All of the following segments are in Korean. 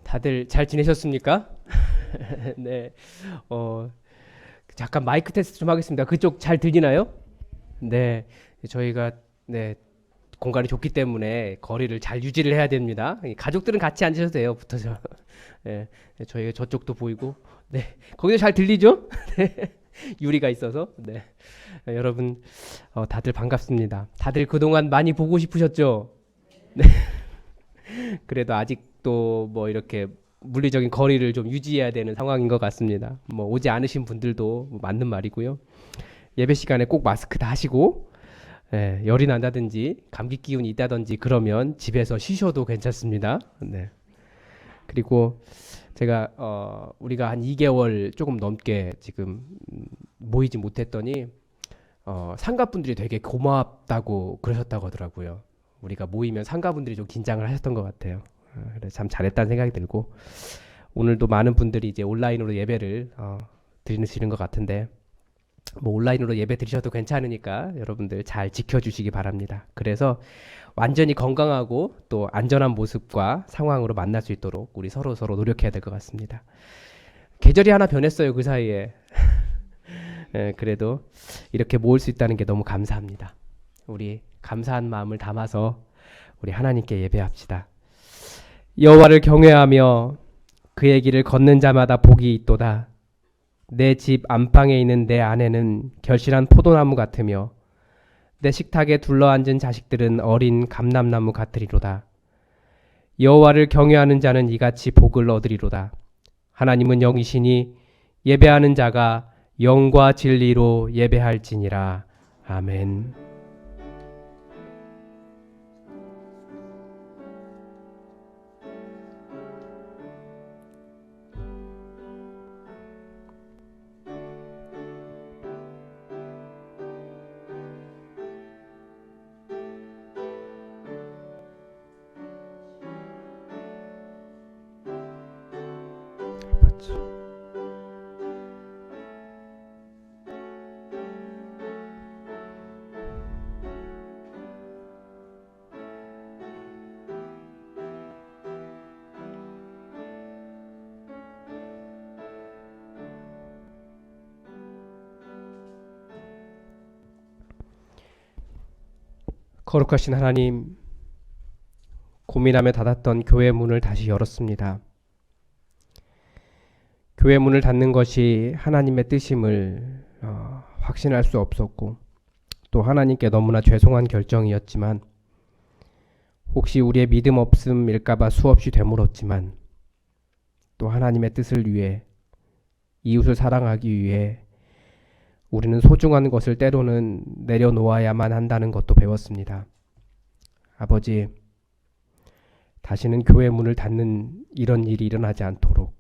다들 잘 지내셨습니까? 네. 어, 잠깐 마이크 테스트 좀 하겠습니다. 그쪽 잘 들리나요? 네. 저희가 네, 공간이 좁기 때문에 거리를 잘 유지를 해야 됩니다. 이 가족들은 같이 앉으셔도 돼요. 붙어서. 네. 저희가 저쪽도 보이고. 네. 거기도 잘 들리죠? 네. 유리가 있어서. 네. 여러분 다들 반갑습니다. 다들 그동안 많이 보고 싶으셨죠? 그래도 아직도 뭐 이렇게 물리적인 거리를 좀 유지해야 되는 상황인 것 같습니다. 뭐 오지 않으신 분들도 뭐 맞는 말이고요. 예배 시간에 꼭 마스크 다 하시고, 열이 난다든지 감기 기운이 있다든지 그러면 집에서 쉬셔도 괜찮습니다. 네. 그리고 제가 우리가 한 2개월 조금 넘게 지금 모이지 못했더니 상가분들이 되게 고맙다고 그러셨다고 하더라고요. 우리가 모이면 상가분들이 좀 긴장을 하셨던 것 같아요. 그래서 참 잘했다는 생각이 들고, 오늘도 많은 분들이 이제 온라인으로 예배를 드리시는 것 같은데, 뭐 온라인으로 예배 드리셔도 괜찮으니까 여러분들 잘 지켜주시기 바랍니다. 그래서 완전히 건강하고 또 안전한 모습과 상황으로 만날 수 있도록 우리 서로 노력해야 될 것 같습니다. 계절이 하나 변했어요, 그 사이에. 그래도 이렇게 모을 수 있다는 게 너무 감사합니다. 우리 감사한 마음을 담아서 우리 하나님께 예배합시다. 여호와를 경외하며 그의 길을 걷는 자마다 복이 있도다. 내 집 안방에 있는 내 아내는 결실한 포도나무 같으며 내 식탁에 둘러앉은 자식들은 어린 감람나무 같으리로다. 여호와를 경외하는 자는 이같이 복을 얻으리로다. 하나님은 영이시니 예배하는 자가 영과 진리로 예배할지니라. 아멘. 거룩하신 하나님, 고민하며 닫았던 교회 문을 다시 열었습니다. 교회 문을 닫는 것이 하나님의 뜻임을 확신할 수 없었고, 또 하나님께 너무나 죄송한 결정이었지만, 혹시 우리의 믿음 없음일까봐 수없이 되물었지만, 또 하나님의 뜻을 위해, 이웃을 사랑하기 위해 우리는 소중한 것을 때로는 내려놓아야만 한다는 것도 배웠습니다. 아버지, 다시는 교회 문을 닫는 이런 일이 일어나지 않도록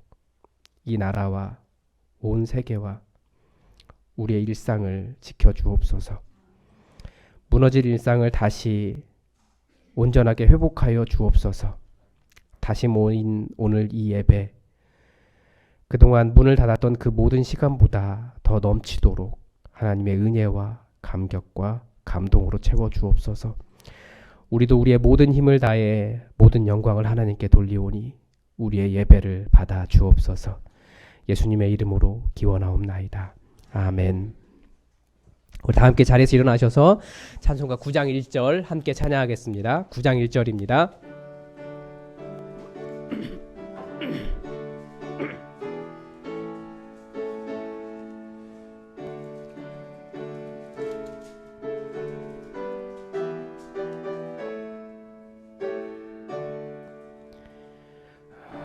이 나라와 온 세계와 우리의 일상을 지켜주옵소서. 무너질 일상을 다시 온전하게 회복하여 주옵소서. 다시 모인 오늘 이 예배, 그동안 문을 닫았던 그 모든 시간보다 더 넘치도록 하나님의 은혜와 감격과 감동으로 채워주옵소서. 우리도 우리의 모든 힘을 다해 모든 영광을 하나님께 돌리오니 우리의 예배를 받아 주옵소서. 예수님의 이름으로 기원하옵나이다. 아멘. 우리 다 함께 자리에서 일어나셔서 찬송가 9장 1절 함께 찬양하겠습니다. 9장 1절입니다.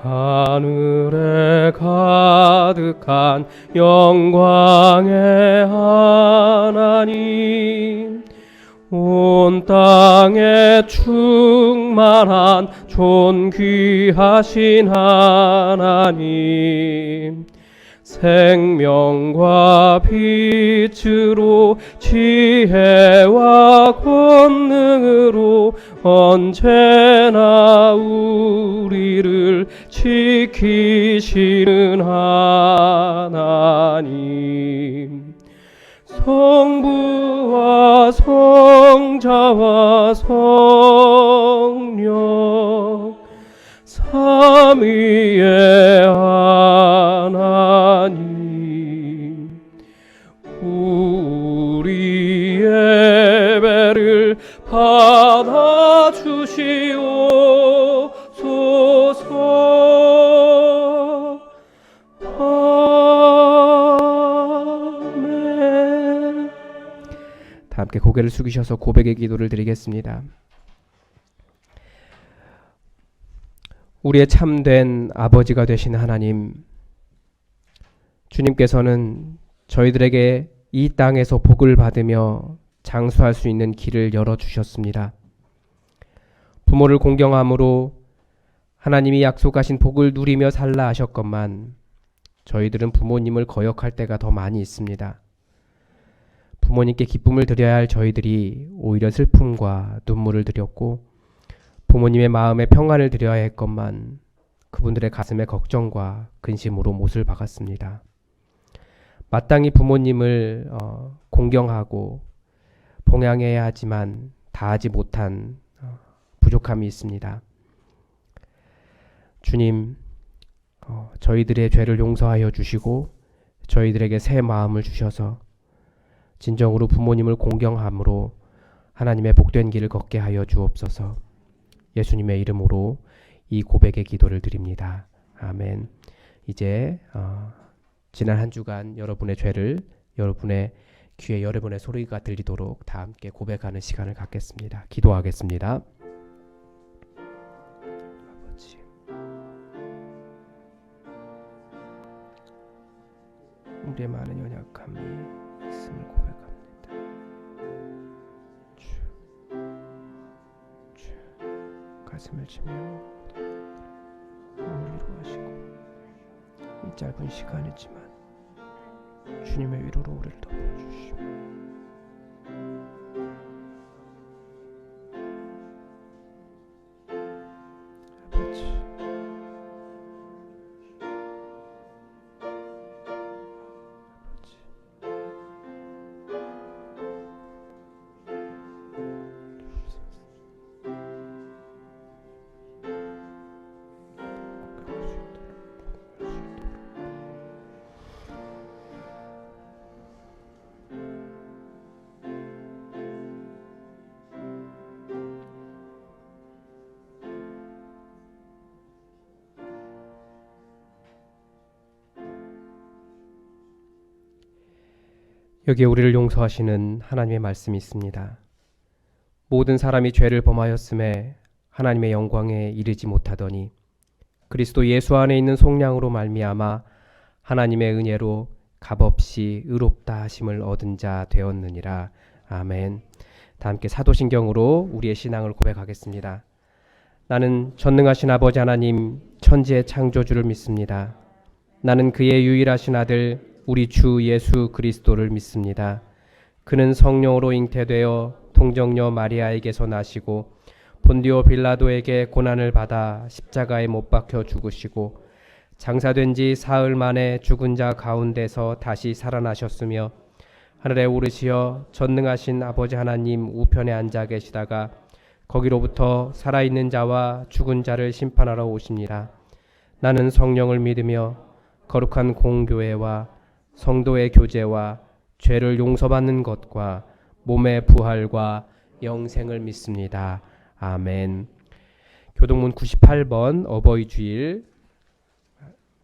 하늘에 가득한 영광의 하나님, 온 땅에 충만한 존귀하신 하나님, 생명과 빛으로 지혜와 권능으로 언제나 우리를 지키시는 하나님, 성부와 성자와 성령 삼위 우리 예배를 받아주시옵소서. 아멘. 다 함께 고개를 숙이셔서 고백의 기도를 드리겠습니다. 우리의 참된 아버지가 되신 하나님, 주님께서는 저희들에게 이 땅에서 복을 받으며 장수할 수 있는 길을 열어주셨습니다. 부모를 공경함으로 하나님이 약속하신 복을 누리며 살라 하셨건만 저희들은 부모님을 거역할 때가 더 많이 있습니다. 부모님께 기쁨을 드려야 할 저희들이 오히려 슬픔과 눈물을 드렸고, 부모님의 마음에 평안을 드려야 했건만 그분들의 가슴에 걱정과 근심으로 못을 박았습니다. 마땅히 부모님을 공경하고 봉양해야 하지만 다하지 못한 부족함이 있습니다. 주님, 저희들의 죄를 용서하여 주시고 저희들에게 새 마음을 주셔서 진정으로 부모님을 공경함으로 하나님의 복된 길을 걷게 하여 주옵소서. 예수님의 이름으로 이 고백의 기도를 드립니다. 아멘. 이제 지난 한 주간 여러분의 죄를 여러분의 귀에 여러분의 소리가 들리도록 다 함께 고백하는 시간을 갖겠습니다. 기도하겠습니다. 아버지, 우리의 많은 연약함이 있음을 고백합니다. 주 가슴을 치며 마음을 위로하시고 이 짧은 시간이지만 주님의 위로로 우리를 덮어주시오. 아버지, 여기에 우리를 용서하시는 하나님의 말씀이 있습니다. 모든 사람이 죄를 범하였음에 하나님의 영광에 이르지 못하더니 그리스도 예수 안에 있는 속량으로 말미암아 하나님의 은혜로 값없이 의롭다 하심을 얻은 자 되었느니라. 아멘. 다 함께 사도신경으로 우리의 신앙을 고백하겠습니다. 나는 전능하신 아버지 하나님 천지의 창조주를 믿습니다. 나는 그의 유일하신 아들 우리 주 예수 그리스도를 믿습니다. 그는 성령으로 잉태되어 동정녀 마리아에게서 나시고 본디오 빌라도에게 고난을 받아 십자가에 못 박혀 죽으시고 장사된 지 사흘 만에 죽은 자 가운데서 다시 살아나셨으며 하늘에 오르시어 전능하신 아버지 하나님 우편에 앉아 계시다가 거기로부터 살아있는 자와 죽은 자를 심판하러 오십니다. 나는 성령을 믿으며 거룩한 공교회와 성도의 교제와 죄를 용서받는 것과 몸의 부활과 영생을 믿습니다. 아멘. 교동문 98번 어버이 주일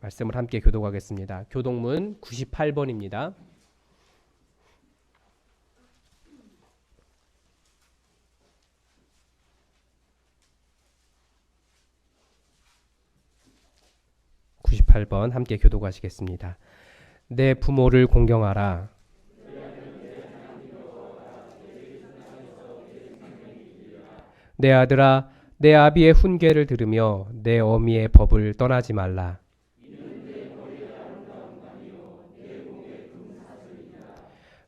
말씀을 함께 교독하겠습니다. 교동문 98번입니다. (98번) 함께 교독하시겠습니다. 내 부모를 공경하라. 내 아들아, 내 아비의 훈계를 들으며 내 어미의 법을 떠나지 말라.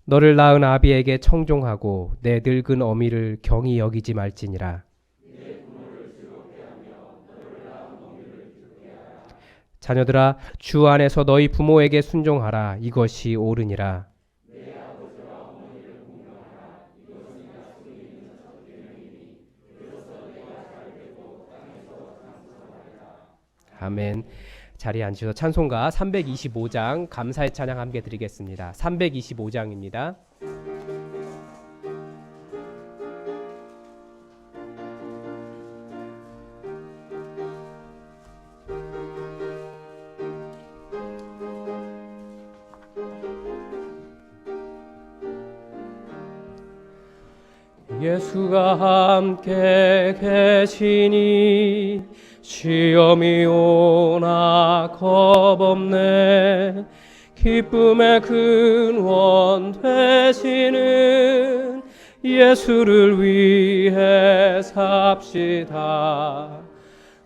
너를 낳은 아비에게 청종하고 내 늙은 어미를 경히 여기지 말지니라. 자녀들아, 주 안에서 너희 부모에게 순종하라. 이것이 옳으니라. 아멘. 자리에 앉으셔서 찬송가 325장 감사의 찬양 함께 드리겠습니다. 325장입니다. 예수가 함께 계시니 시험이 오나 겁없네. 기쁨의 근원 되시는 예수를 위해 삽시다.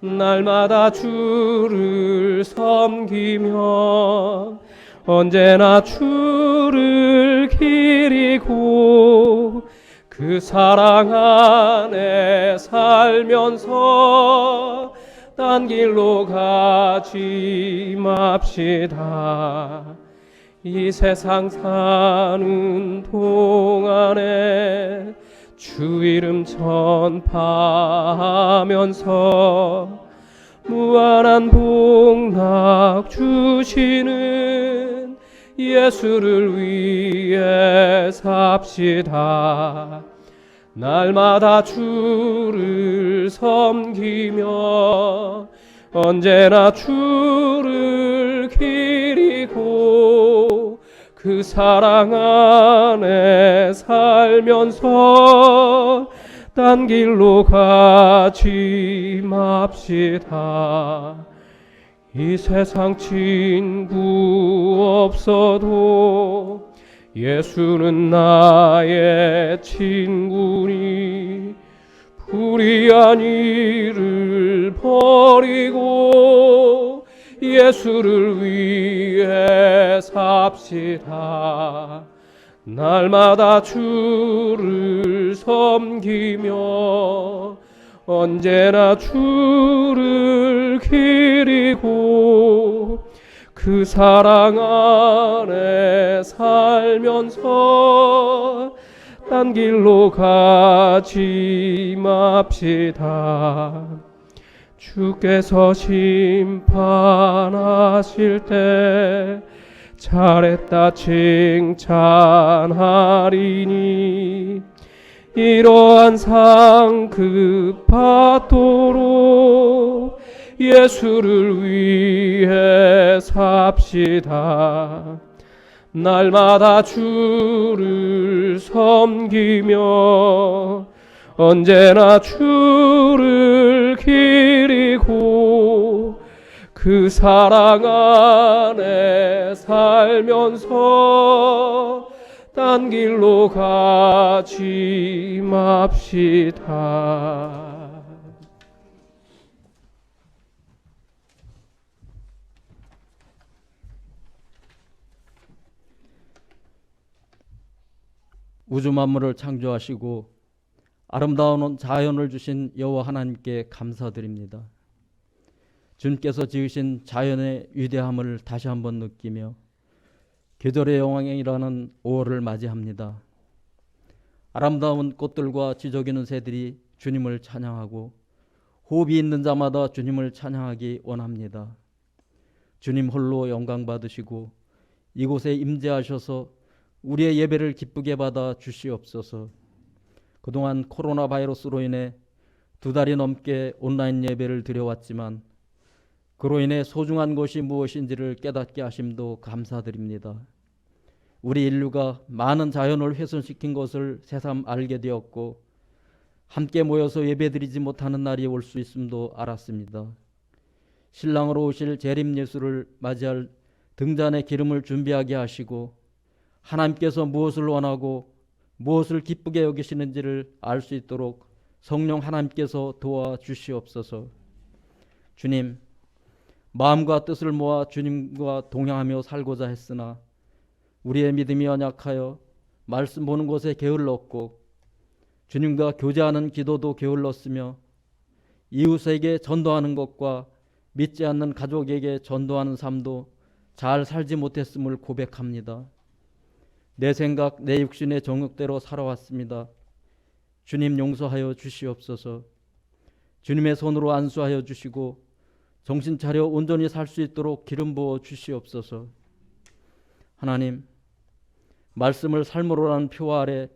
날마다 주를 섬기며 언제나 주를 기리고 그 사랑 안에 살면서 딴 길로 가지 맙시다. 이 세상 사는 동안에 주 이름 전파하면서 무한한 복락 주시는 예수를 위해 삽시다. 날마다 주를 섬기며 언제나 주를 기리고 그 사랑 안에 살면서 딴 길로 가지 맙시다. 이 세상 친구 없어도 예수는 나의 친구니 불의한 일을 버리고 예수를 위해 삽시다. 날마다 주를 섬기며 언제나 주를 기리고 그 사랑 안에 살면서 딴 길로 가지 맙시다. 주께서 심판하실 때 잘했다 칭찬하리니 이러한 상급받도록 예수를 위해 삽시다. 날마다 주를 섬기며 언제나 주를 기리고 그 사랑 안에 살면서 딴 길로 가지 맙시다. 우주 만물을 창조하시고 아름다운 자연을 주신 여호와 하나님께 감사드립니다. 주님께서 지으신 자연의 위대함을 다시 한번 느끼며 계절의 영광이라는 5월을 맞이합니다. 아름다운 꽃들과 지저귀는 새들이 주님을 찬양하고 호흡이 있는 자마다 주님을 찬양하기 원합니다. 주님 홀로 영광 받으시고 이곳에 임재하셔서 우리의 예배를 기쁘게 받아 주시옵소서. 그동안 코로나 바이러스로 인해 2달이 넘게 온라인 예배를 드려왔지만 그로 인해 소중한 것이 무엇인지를 깨닫게 하심도 감사드립니다. 우리 인류가 많은 자연을 훼손시킨 것을 새삼 알게 되었고 함께 모여서 예배드리지 못하는 날이 올 수 있음도 알았습니다. 신랑으로 오실 재림 예수를 맞이할 등잔의 기름을 준비하게 하시고 하나님께서 무엇을 원하고 무엇을 기쁘게 여기시는지를 알 수 있도록 성령 하나님께서 도와주시옵소서. 주님, 마음과 뜻을 모아 주님과 동행하며 살고자 했으나 우리의 믿음이 연약하여 말씀 보는 것에 게을렀고 주님과 교제하는 기도도 게을렀으며 이웃에게 전도하는 것과 믿지 않는 가족에게 전도하는 삶도 잘 살지 못했음을 고백합니다. 내 생각, 내 육신의 정욕대로 살아왔습니다. 주님 용서하여 주시옵소서. 주님의 손으로 안수하여 주시고 정신 차려 온전히 살 수 있도록 기름 부어 주시옵소서. 하나님, 말씀을 삶으로라는 표 아래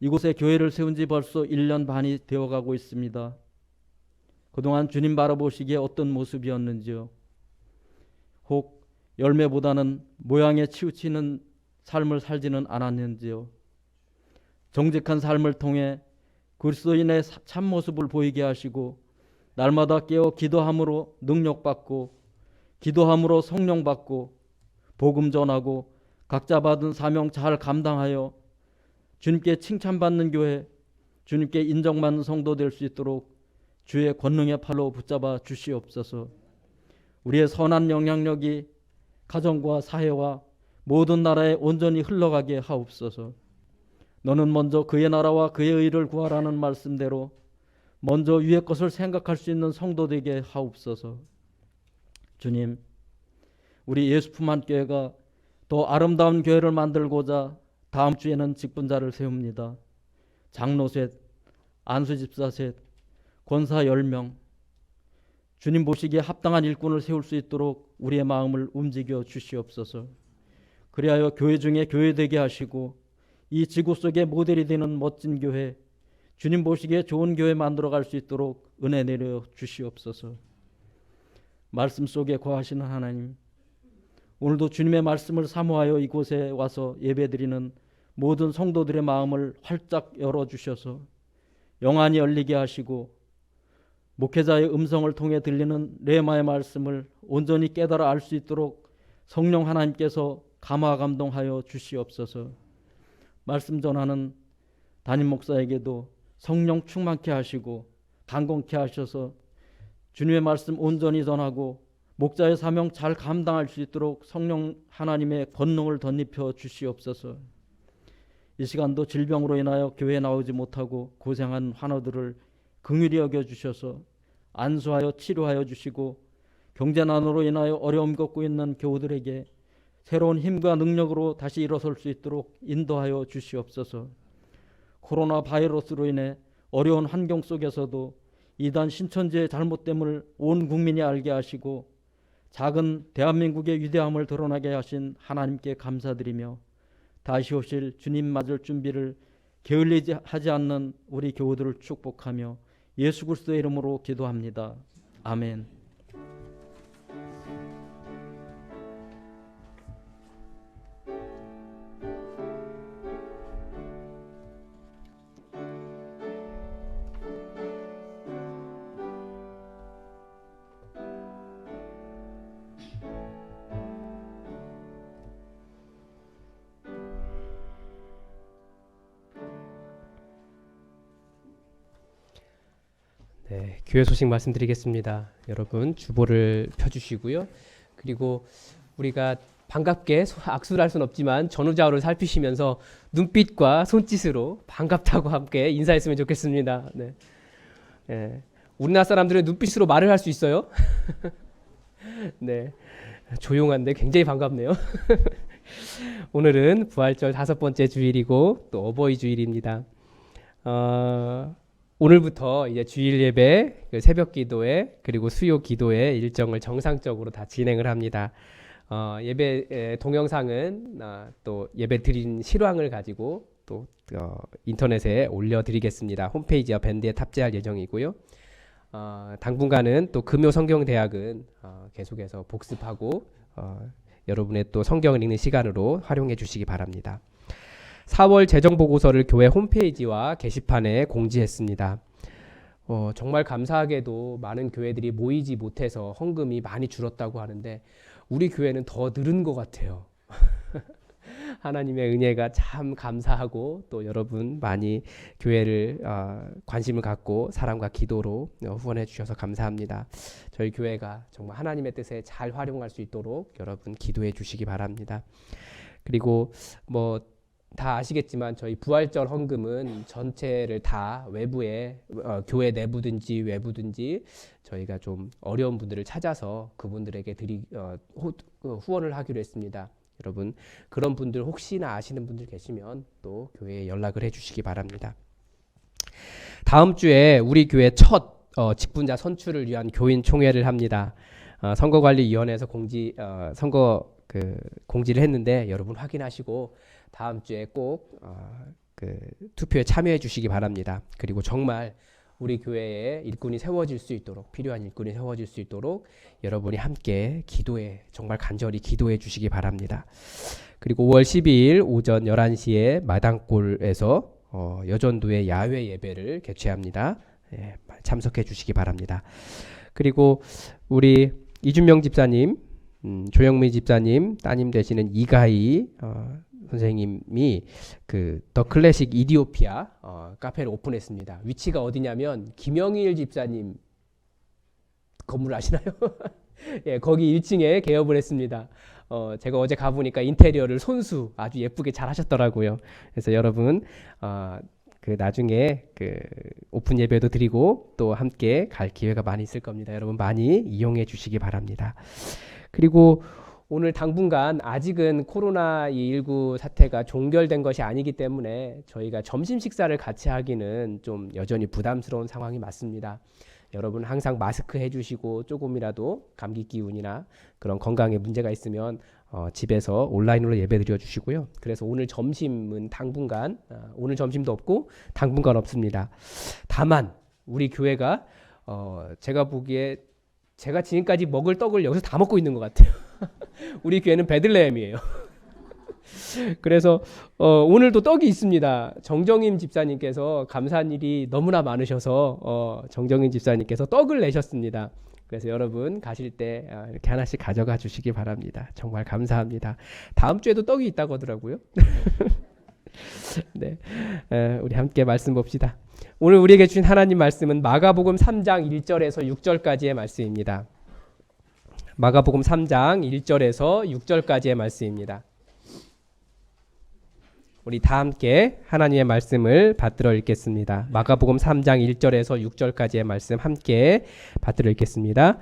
이곳에 교회를 세운 지 벌써 1년 반이 되어가고 있습니다. 그동안 주님 바라보시기에 어떤 모습이었는지요? 혹 열매보다는 모양에 치우치는 삶을 살지는 않았는지요? 정직한 삶을 통해 그리스도인의 참모습을 보이게 하시고 날마다 깨어 기도함으로 능력받고 기도함으로 성령받고 복음 전하고 각자 받은 사명 잘 감당하여 주님께 칭찬받는 교회, 주님께 인정받는 성도 될 수 있도록 주의 권능의 팔로 붙잡아 주시옵소서. 우리의 선한 영향력이 가정과 사회와 모든 나라에 온전히 흘러가게 하옵소서. 너는 먼저 그의 나라와 그의 의를 구하라는 말씀대로 먼저 위의 것을 생각할 수 있는 성도 되게 하옵소서. 주님, 우리 예수품한 교회가 더 아름다운 교회를 만들고자 다음 주에는 직분자를 세웁니다. 장로 셋, 안수집사 셋, 권사 10명. 주님 보시기에 합당한 일꾼을 세울 수 있도록 우리의 마음을 움직여 주시옵소서. 그리하여 교회 중에 교회 되게 하시고 이 지구 속에 모델이 되는 멋진 교회, 주님 보시기에 좋은 교회 만들어갈 수 있도록 은혜 내려 주시옵소서. 말씀 속에 거하시는 하나님, 오늘도 주님의 말씀을 사모하여 이곳에 와서 예배드리는 모든 성도들의 마음을 활짝 열어주셔서 영안이 열리게 하시고 목회자의 음성을 통해 들리는 레마의 말씀을 온전히 깨달아 알 수 있도록 성령 하나님께서 감화 감동하여 주시옵소서. 말씀 전하는 담임 목사에게도 성령 충만케 하시고 강건케 하셔서 주님의 말씀 온전히 전하고 목자의 사명 잘 감당할 수 있도록 성령 하나님의 권능을 덧입혀 주시옵소서. 이 시간도 질병으로 인하여 교회에 나오지 못하고 고생한 환우들을 긍휼히 여겨 주셔서 안수하여 치료하여 주시고 경제난으로 인하여 어려움 겪고 있는 교우들에게 새로운 힘과 능력으로 다시 일어설 수 있도록 인도하여 주시옵소서. 코로나 바이러스로 인해 어려운 환경 속에서도 이단 신천지의 잘못됨을 온 국민이 알게 하시고 작은 대한민국의 위대함을 드러나게 하신 하나님께 감사드리며 다시 오실 주님 맞을 준비를 게을리지 하지 않는 우리 교우들을 축복하며 예수 그리스도의 이름으로 기도합니다. 아멘. 네, 교회 소식 말씀드리겠습니다. 여러분 주보를 펴주시고요. 그리고 우리가 반갑게 악수를 할 수는 없지만 전후좌우를 살피시면서 눈빛과 손짓으로 반갑다고 함께 인사했으면 좋겠습니다. 네. 네. 우리나라 사람들은 눈빛으로 말을 할 수 있어요. 네, 조용한데 굉장히 반갑네요. 오늘은 부활절 5번째 주일이고 또 어버이 주일입니다. 오늘부터 이제 주일 예배, 새벽 기도회 그리고 수요 기도회 일정을 정상적으로 다 진행을 합니다. 예배 동영상은 또 예배 드린 실황을 가지고 또 인터넷에 올려드리겠습니다. 홈페이지와 밴드에 탑재할 예정이고요. 당분간은 또 금요 성경대학은 계속해서 복습하고 여러분의 또 성경을 읽는 시간으로 활용해 주시기 바랍니다. 4월 재정보고서를 교회 홈페이지와 게시판에 공지했습니다. 정말 감사하게도 많은 교회들이 모이지 못해서 헌금이 많이 줄었다고 하는데 우리 교회는 더 늘은 것 같아요. 하나님의 은혜가 참 감사하고 또 여러분 많이 교회를 관심을 갖고 사랑과 기도로 후원해 주셔서 감사합니다. 저희 교회가 정말 하나님의 뜻에 잘 활용할 수 있도록 여러분 기도해 주시기 바랍니다. 그리고 다 아시겠지만 저희 부활절 헌금은 전체를 다 외부에 교회 내부든지 외부든지 저희가 좀 어려운 분들을 찾아서 그분들에게 후원을 하기로 했습니다. 여러분 그런 분들 혹시나 아시는 분들 계시면 또 교회에 연락을 해주시기 바랍니다. 다음 주에 우리 교회 첫 직분자 선출을 위한 교인 총회를 합니다. 선거관리위원회에서 선거 공지를 했는데 여러분 확인하시고 다음 주에 꼭 투표에 참여해 주시기 바랍니다. 그리고 정말 우리 교회에 일꾼이 세워질 수 있도록, 필요한 일꾼이 세워질 수 있도록 여러분이 함께 정말 간절히 기도해 주시기 바랍니다. 그리고 5월 12일 오전 11시에 마당골에서 여전도의 야외 예배를 개최합니다. 참석해 주시기 바랍니다. 그리고 우리 이준명 집사님, 조영미 집사님 따님 되시는 이가희 선생님이 더 클래식 이디오피아 카페를 오픈했습니다. 위치가 어디냐면 김영일 집사님 건물 아시나요? 예, 거기 1층에 개업을 했습니다. 제가 어제 가보니까 인테리어를 손수 아주 예쁘게 잘 하셨더라고요. 그래서 여러분 나중에 오픈 예배도 드리고 또 함께 갈 기회가 많이 있을 겁니다. 여러분 많이 이용해 주시기 바랍니다. 그리고 오늘 당분간 아직은 코로나19 사태가 종결된 것이 아니기 때문에 저희가 점심 식사를 같이 하기는 좀 여전히 부담스러운 상황이 맞습니다. 여러분 항상 마스크 해주시고 조금이라도 감기 기운이나 그런 건강에 문제가 있으면 집에서 온라인으로 예배 드려 주시고요. 그래서 오늘 점심은 당분간 오늘 점심도 없고 당분간 없습니다. 다만 우리 교회가 제가 보기에 제가 지금까지 먹을 떡을 여기서 다 먹고 있는 것 같아요. 우리 교회는 베들레헴이에요. 그래서 오늘도 떡이 있습니다. 정정임 집사님께서 감사한 일이 너무나 많으셔서 정정임 집사님께서 떡을 내셨습니다. 그래서 여러분 가실 때 이렇게 하나씩 가져가 주시기 바랍니다. 정말 감사합니다. 다음 주에도 떡이 있다고 하더라고요. 네, 우리 함께 말씀 봅시다. 오늘 우리에게 주신 하나님 말씀은 마가복음 3장 1절에서 6절까지의 말씀입니다. 마가복음 3장 1절에서 6절까지의 말씀입니다. 우리 다 함께 하나님의 말씀을 받들어 읽겠습니다. 마가복음 3장 1절에서 6절까지의 말씀 함께 받들어 읽겠습니다.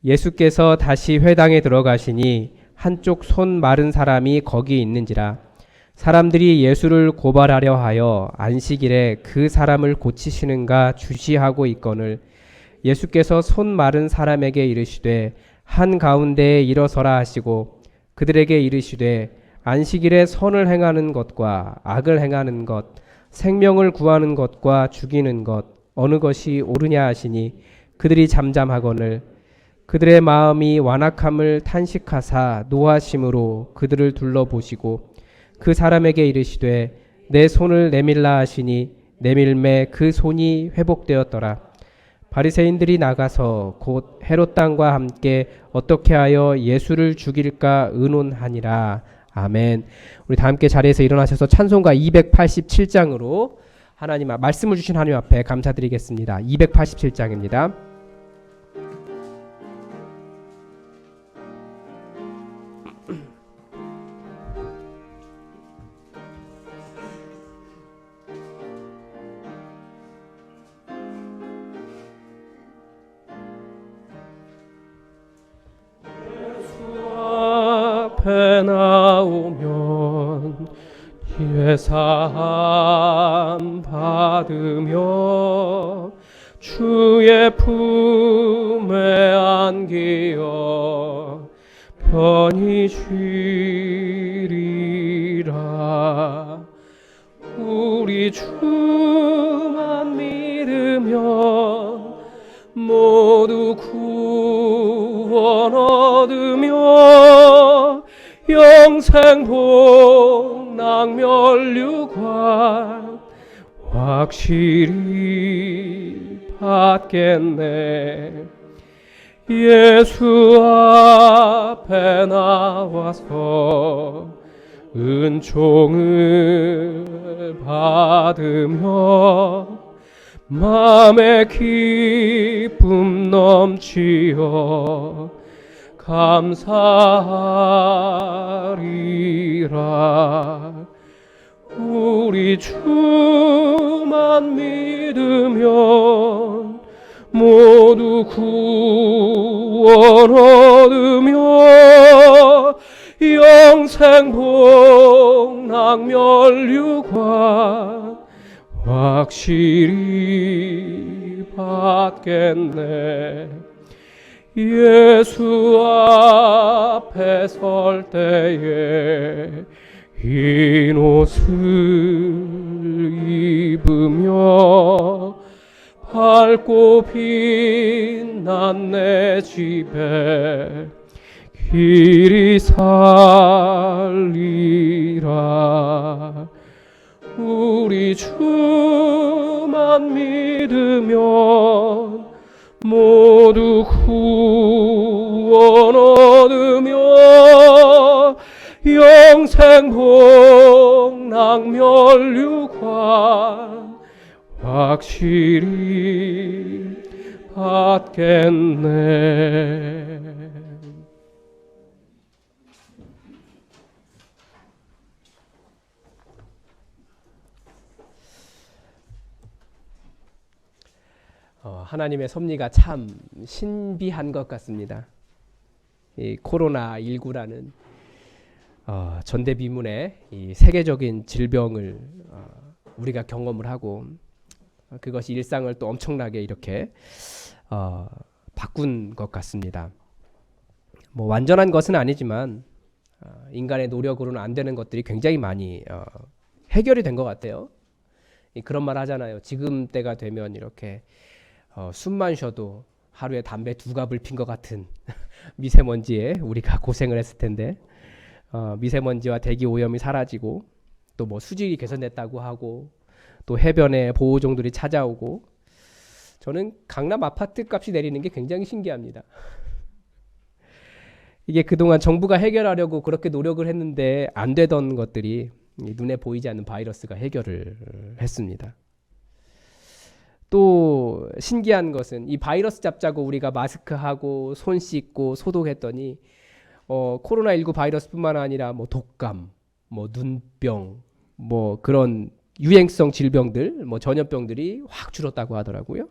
예수께서 다시 회당에 들어가시니 한쪽 손 마른 사람이 거기 있는지라. 사람들이 예수를 고발하려 하여 안식일에 그 사람을 고치시는가 주시하고 있거늘 예수께서 손 마른 사람에게 이르시되 한가운데에 일어서라 하시고 그들에게 이르시되 안식일에 선을 행하는 것과 악을 행하는 것, 생명을 구하는 것과 죽이는 것 어느 것이 옳으냐 하시니 그들이 잠잠하거늘 그들의 마음이 완악함을 탄식하사 노하심으로 그들을 둘러보시고 그 사람에게 이르시되 내 손을 내밀라 하시니 내밀매 그 손이 회복되었더라. 바리새인들이 나가서 곧 헤롯 당과 함께 어떻게 하여 예수를 죽일까 의논하니라. 아멘. 우리 다 함께 자리에서 일어나셔서 찬송가 287장으로 하나님 말씀을 주신 하나님 앞에 감사드리겠습니다. 287장입니다. 앞에 나오면 예사함 받으며 주의 품에 안기어 편히 쉬리라. 우리 주만 믿으면 모두 구원 얻으며 영생 복락 면류관 확실히 받겠네. 예수 앞에 나와서 은총을 받으며 마음의 기쁨 넘치어 감사하리라. 우리 주만 믿으면 모두 구원 얻으며 영생 복락 면류관 확실히 받겠네. 예수 앞에 설 때에 흰 옷을 입으며 밝고 빛난 내 집에 길이 살리라. 우리 주만 믿으면 모두 구원 얻으며 영생 복락 멸류관 확실히 받겠네. 하나님의 섭리가 참 신비한 것 같습니다. 이 코로나 19라는 전대비문의 이 세계적인 질병을 우리가 경험을 하고 그것이 일상을 또 엄청나게 이렇게 바꾼 것 같습니다. 뭐 완전한 것은 아니지만 인간의 노력으로는 안 되는 것들이 굉장히 많이 해결이 된 것 같아요. 그런 말 하잖아요. 지금 때가 되면 이렇게 숨만 쉬어도 하루에 담배 2갑을 핀 것 같은 미세먼지에 우리가 고생을 했을 텐데 미세먼지와 대기 오염이 사라지고 또 뭐 수질이 개선됐다고 하고 또 해변에 보호종들이 찾아오고 저는 강남 아파트 값이 내리는 게 굉장히 신기합니다. 이게 그동안 정부가 해결하려고 그렇게 노력을 했는데 안 되던 것들이 눈에 보이지 않는 바이러스가 해결을 했습니다. 또 신기한 것은 이 바이러스 잡자고 우리가 마스크하고 손 씻고 소독했더니 코로나19 바이러스뿐만 아니라 뭐 독감, 뭐 눈병, 뭐 그런 유행성 질병들, 뭐 전염병들이 확 줄었다고 하더라고요.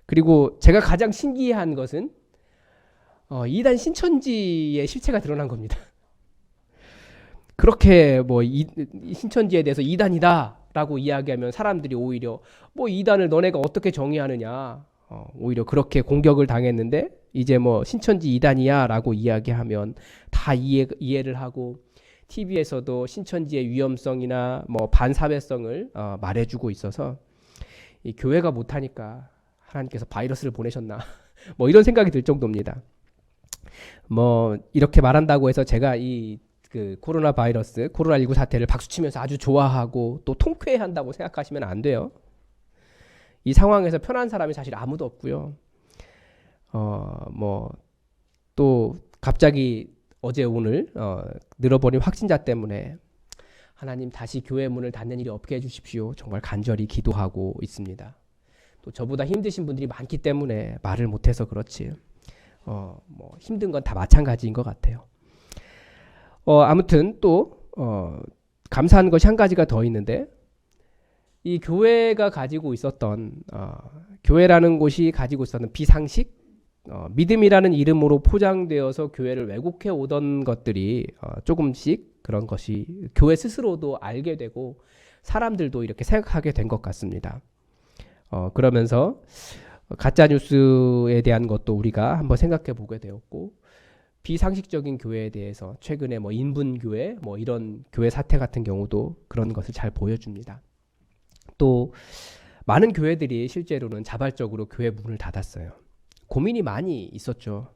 그리고 제가 가장 신기한 것은 이단 신천지의 실체가 드러난 겁니다. 그렇게 뭐 신천지에 대해서 이단이다라고 이야기하면 사람들이 오히려 뭐 이단을 너네가 어떻게 정의하느냐, 오히려 그렇게 공격을 당했는데 이제 뭐 신천지 이단이야라고 이야기하면 다 이해를 하고 TV에서도 신천지의 위험성이나 뭐 반사회성을 말해주고 있어서 이 교회가 못하니까 하나님께서 바이러스를 보내셨나 뭐 이런 생각이 들 정도입니다. 뭐 이렇게 말한다고 해서 제가 그 코로나 바이러스, 코로나19 사태를 박수치면서 아주 좋아하고 또 통쾌해한다고 생각하시면 안 돼요. 이 상황에서 편한 사람이 사실 아무도 없고요. 뭐 또 갑자기 어제 오늘 늘어버린 확진자 때문에 하나님 다시 교회 문을 닫는 일이 없게 해주십시오. 정말 간절히 기도하고 있습니다. 또 저보다 힘드신 분들이 많기 때문에 말을 못해서 그렇지. 뭐 힘든 건 다 마찬가지인 것 같아요. 아무튼 또 감사한 것이 한 가지가 더 있는데 이 교회가 가지고 있었던 교회라는 곳이 가지고 있었던 비상식, 믿음이라는 이름으로 포장되어서 교회를 왜곡해 오던 것들이 조금씩 그런 것이 교회 스스로도 알게 되고 사람들도 이렇게 생각하게 된 것 같습니다. 그러면서 가짜 뉴스에 대한 것도 우리가 한번 생각해 보게 되었고 비상식적인 교회에 대해서 최근에 뭐 인분교회 뭐 이런 교회 사태 같은 경우도 그런 것을 잘 보여줍니다. 또 많은 교회들이 실제로는 자발적으로 교회 문을 닫았어요. 고민이 많이 있었죠.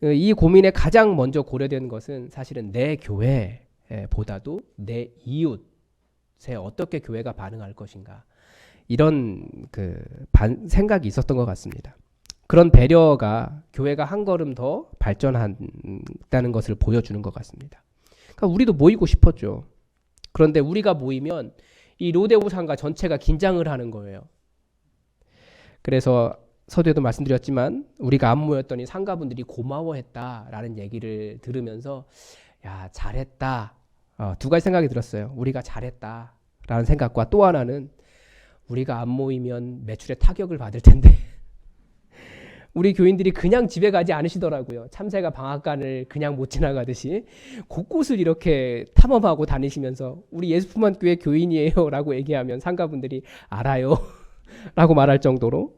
이 고민에 가장 먼저 고려된 것은 사실은 내 교회보다도 내 이웃에 어떻게 교회가 반응할 것인가 이런 생각이 있었던 것 같습니다. 그런 배려가 교회가 한 걸음 더 발전한다는 것을 보여주는 것 같습니다. 그러니까 우리도 모이고 싶었죠. 그런데 우리가 모이면 이 롯데호상가 전체가 긴장을 하는 거예요. 그래서 서두에도 말씀드렸지만 우리가 안 모였더니 상가분들이 고마워했다라는 얘기를 들으면서 야 잘했다. 두 가지 생각이 들었어요. 우리가 잘했다라는 생각과 또 하나는 우리가 안 모이면 매출에 타격을 받을 텐데 우리 교인들이 그냥 집에 가지 않으시더라고요. 참새가 방앗간을 그냥 못 지나가듯이 곳곳을 이렇게 탐험하고 다니시면서 우리 예수품한 교회 교인이에요 라고 얘기하면 상가분들이 알아요 라고 말할 정도로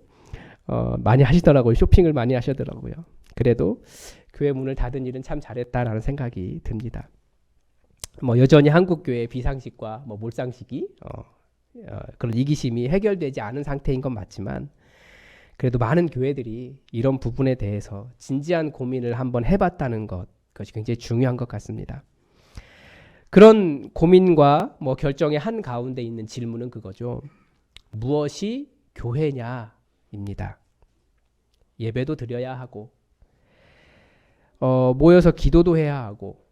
많이 하시더라고요. 쇼핑을 많이 하시더라고요. 그래도 교회 문을 닫은 일은 참 잘했다라는 생각이 듭니다. 뭐 여전히 한국 교회의 비상식과 뭐 몰상식이 그런 이기심이 해결되지 않은 상태인 건 맞지만 그래도 많은 교회들이 이런 부분에 대해서 진지한 고민을 한번 해봤다는 것, 그것이 굉장히 중요한 것 같습니다. 그런 고민과 뭐 결정의 한 가운데 있는 질문은 그거죠. 무엇이 교회냐입니다. 예배도 드려야 하고 모여서 기도도 해야 하고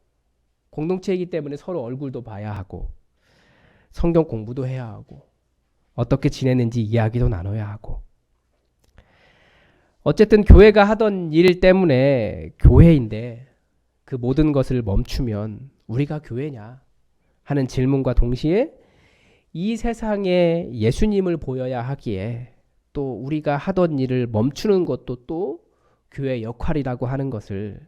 공동체이기 때문에 서로 얼굴도 봐야 하고 성경 공부도 해야 하고 어떻게 지내는지 이야기도 나눠야 하고 어쨌든 교회가 하던 일 때문에 교회인데 그 모든 것을 멈추면 우리가 교회냐 하는 질문과 동시에 이 세상에 예수님을 보여야 하기에 또 우리가 하던 일을 멈추는 것도 또 교회의 역할이라고 하는 것을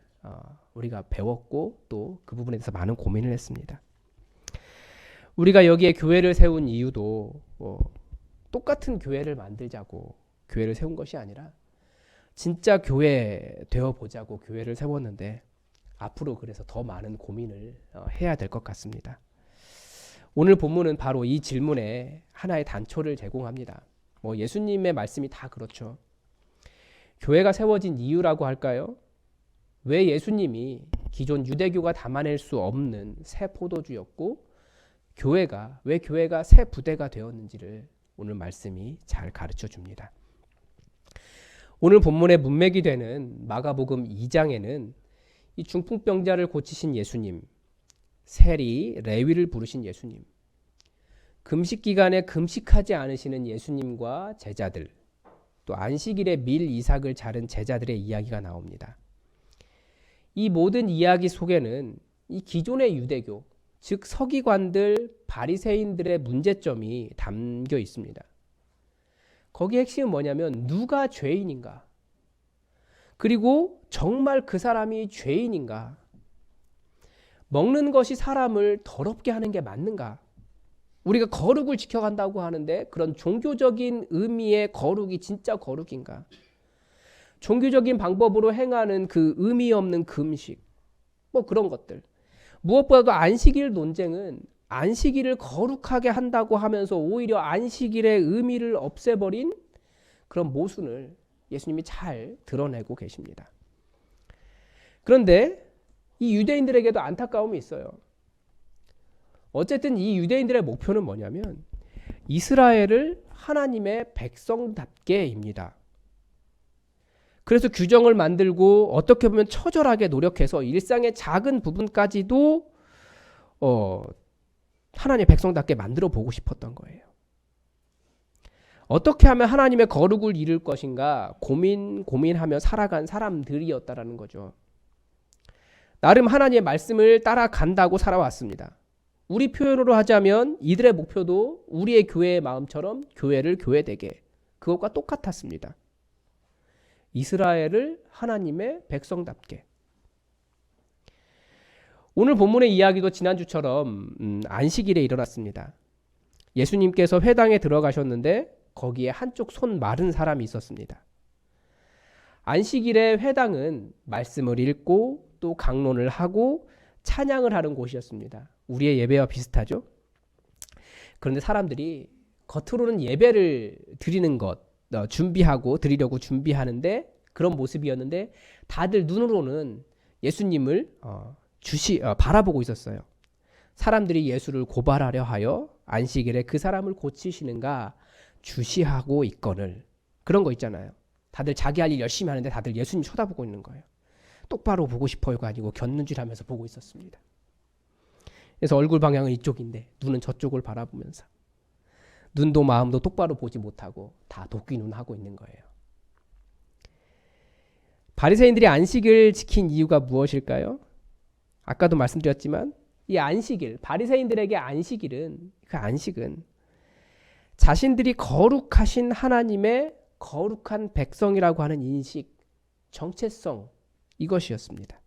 우리가 배웠고 또 그 부분에 대해서 많은 고민을 했습니다. 우리가 여기에 교회를 세운 이유도 똑같은 교회를 만들자고 교회를 세운 것이 아니라 진짜 교회 되어보자고 교회를 세웠는데 앞으로 그래서 더 많은 고민을 해야 될 것 같습니다. 오늘 본문은 바로 이 질문에 하나의 단초를 제공합니다. 뭐 예수님의 말씀이 다 그렇죠. 교회가 세워진 이유라고 할까요? 왜 예수님이 기존 유대교가 담아낼 수 없는 새 포도주였고 왜 교회가 새 부대가 되었는지를 오늘 말씀이 잘 가르쳐 줍니다. 오늘 본문의 문맥이 되는 마가복음 2장에는 이 중풍병자를 고치신 예수님, 세리, 레위를 부르신 예수님, 금식 기간에 금식하지 않으시는 예수님과 제자들, 또 안식일에 밀 이삭을 자른 제자들의 이야기가 나옵니다. 이 모든 이야기 속에는 이 기존의 유대교, 즉 서기관들, 바리새인들의 문제점이 담겨 있습니다. 거기의 핵심은 뭐냐면 누가 죄인인가? 그리고 정말 그 사람이 죄인인가? 먹는 것이 사람을 더럽게 하는 게 맞는가? 우리가 거룩을 지켜간다고 하는데 그런 종교적인 의미의 거룩이 진짜 거룩인가? 종교적인 방법으로 행하는 그 의미 없는 금식, 뭐 그런 것들. 무엇보다도 안식일 논쟁은 안식일을 거룩하게 한다고 하면서 오히려 안식일의 의미를 없애버린 그런 모순을 예수님이 잘 드러내고 계십니다. 그런데 이 유대인들에게도 안타까움이 있어요. 어쨌든 이 유대인들의 목표는 뭐냐면 이스라엘을 하나님의 백성답게입니다. 그래서 규정을 만들고 어떻게 보면 처절하게 노력해서 일상의 작은 부분까지도 하나님의 백성답게 만들어 보고 싶었던 거예요. 어떻게 하면 하나님의 거룩을 이룰 것인가 고민하며 살아간 사람들이었다라는 거죠. 나름 하나님의 말씀을 따라간다고 살아왔습니다. 우리 표현으로 하자면 이들의 목표도 우리의 교회의 마음처럼 교회를 교회되게, 그것과 똑같았습니다. 이스라엘을 하나님의 백성답게. 오늘 본문의 이야기도 지난주처럼 안식일에 일어났습니다. 예수님께서 회당에 들어가셨는데 거기에 한쪽 손 마른 사람이 있었습니다. 안식일의 회당은 말씀을 읽고 또 강론을 하고 찬양을 하는 곳이었습니다. 우리의 예배와 비슷하죠? 그런데 사람들이 겉으로는 예배를 드리는 것, 준비하고 드리려고 준비하는데 그런 모습이었는데 다들 눈으로는 예수님을 바라보고 있었어요. 사람들이 예수를 고발하려 하여 안식일에 그 사람을 고치시는가 주시하고 있거늘, 그런 거 있잖아요. 다들 자기 할 일 열심히 하는데 다들 예수님 쳐다보고 있는 거예요. 똑바로 보고 싶어요가 아니고 곁눈질하면서 보고 있었습니다. 그래서 얼굴 방향은 이쪽인데 눈은 저쪽을 바라보면서 눈도 마음도 똑바로 보지 못하고 다 도끼눈 하고 있는 거예요. 바리새인들이 안식을 지킨 이유가 무엇일까요? 아까도 말씀드렸지만 이 안식일, 바리새인들에게 그 안식은 자신들이 거룩하신 하나님의 거룩한 백성이라고 하는 인식, 정체성, 이것이었습니다.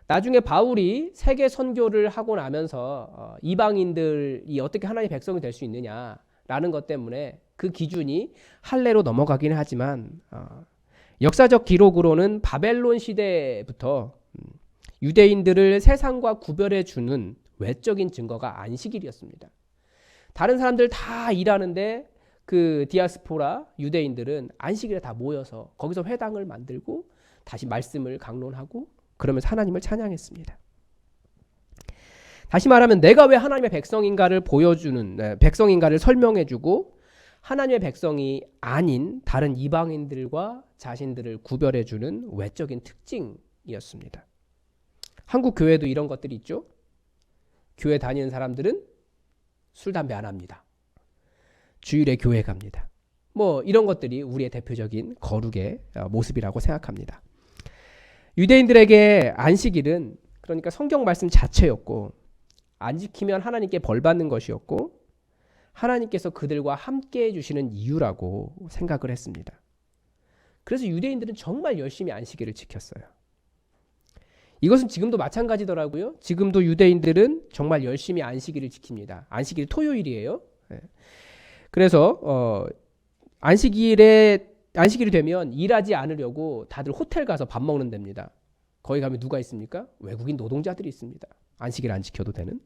나중에 바울이 세계 선교를 하고 나면서 이방인들이 어떻게 하나님의 백성이 될 수 있느냐라는 것 때문에 그 기준이 할례로 넘어가긴 하지만 역사적 기록으로는 바벨론 시대부터 유대인들을 세상과 구별해 주는 외적인 증거가 안식일이었습니다. 다른 사람들 다 일하는데 그 디아스포라 유대인들은 안식일에 다 모여서 거기서 회당을 만들고 다시 말씀을 강론하고 그러면서 하나님을 찬양했습니다. 다시 말하면 내가 왜 하나님의 백성인가를 보여주는, 백성인가를 설명해주고 하나님의 백성이 아닌 다른 이방인들과 자신들을 구별해주는 외적인 특징이었습니다. 한국 교회도 이런 것들이 있죠. 교회 다니는 사람들은 술, 담배 안 합니다. 주일에 교회 갑니다. 뭐 이런 것들이 우리의 대표적인 거룩의 모습이라고 생각합니다. 유대인들에게 안식일은 그러니까 성경 말씀 자체였고 안 지키면 하나님께 벌 받는 것이었고 하나님께서 그들과 함께 해주시는 이유라고 생각을 했습니다. 그래서 유대인들은 정말 열심히 안식일을 지켰어요. 이것은 지금도 마찬가지더라고요. 지금도 유대인들은 정말 열심히 안식일을 지킵니다. 안식일이 토요일이에요. 그래서 안식일이 되면 일하지 않으려고 다들 호텔 가서 밥 먹는 데입니다. 거기 가면 누가 있습니까? 외국인 노동자들이 있습니다. 안식일 안 지켜도 되는.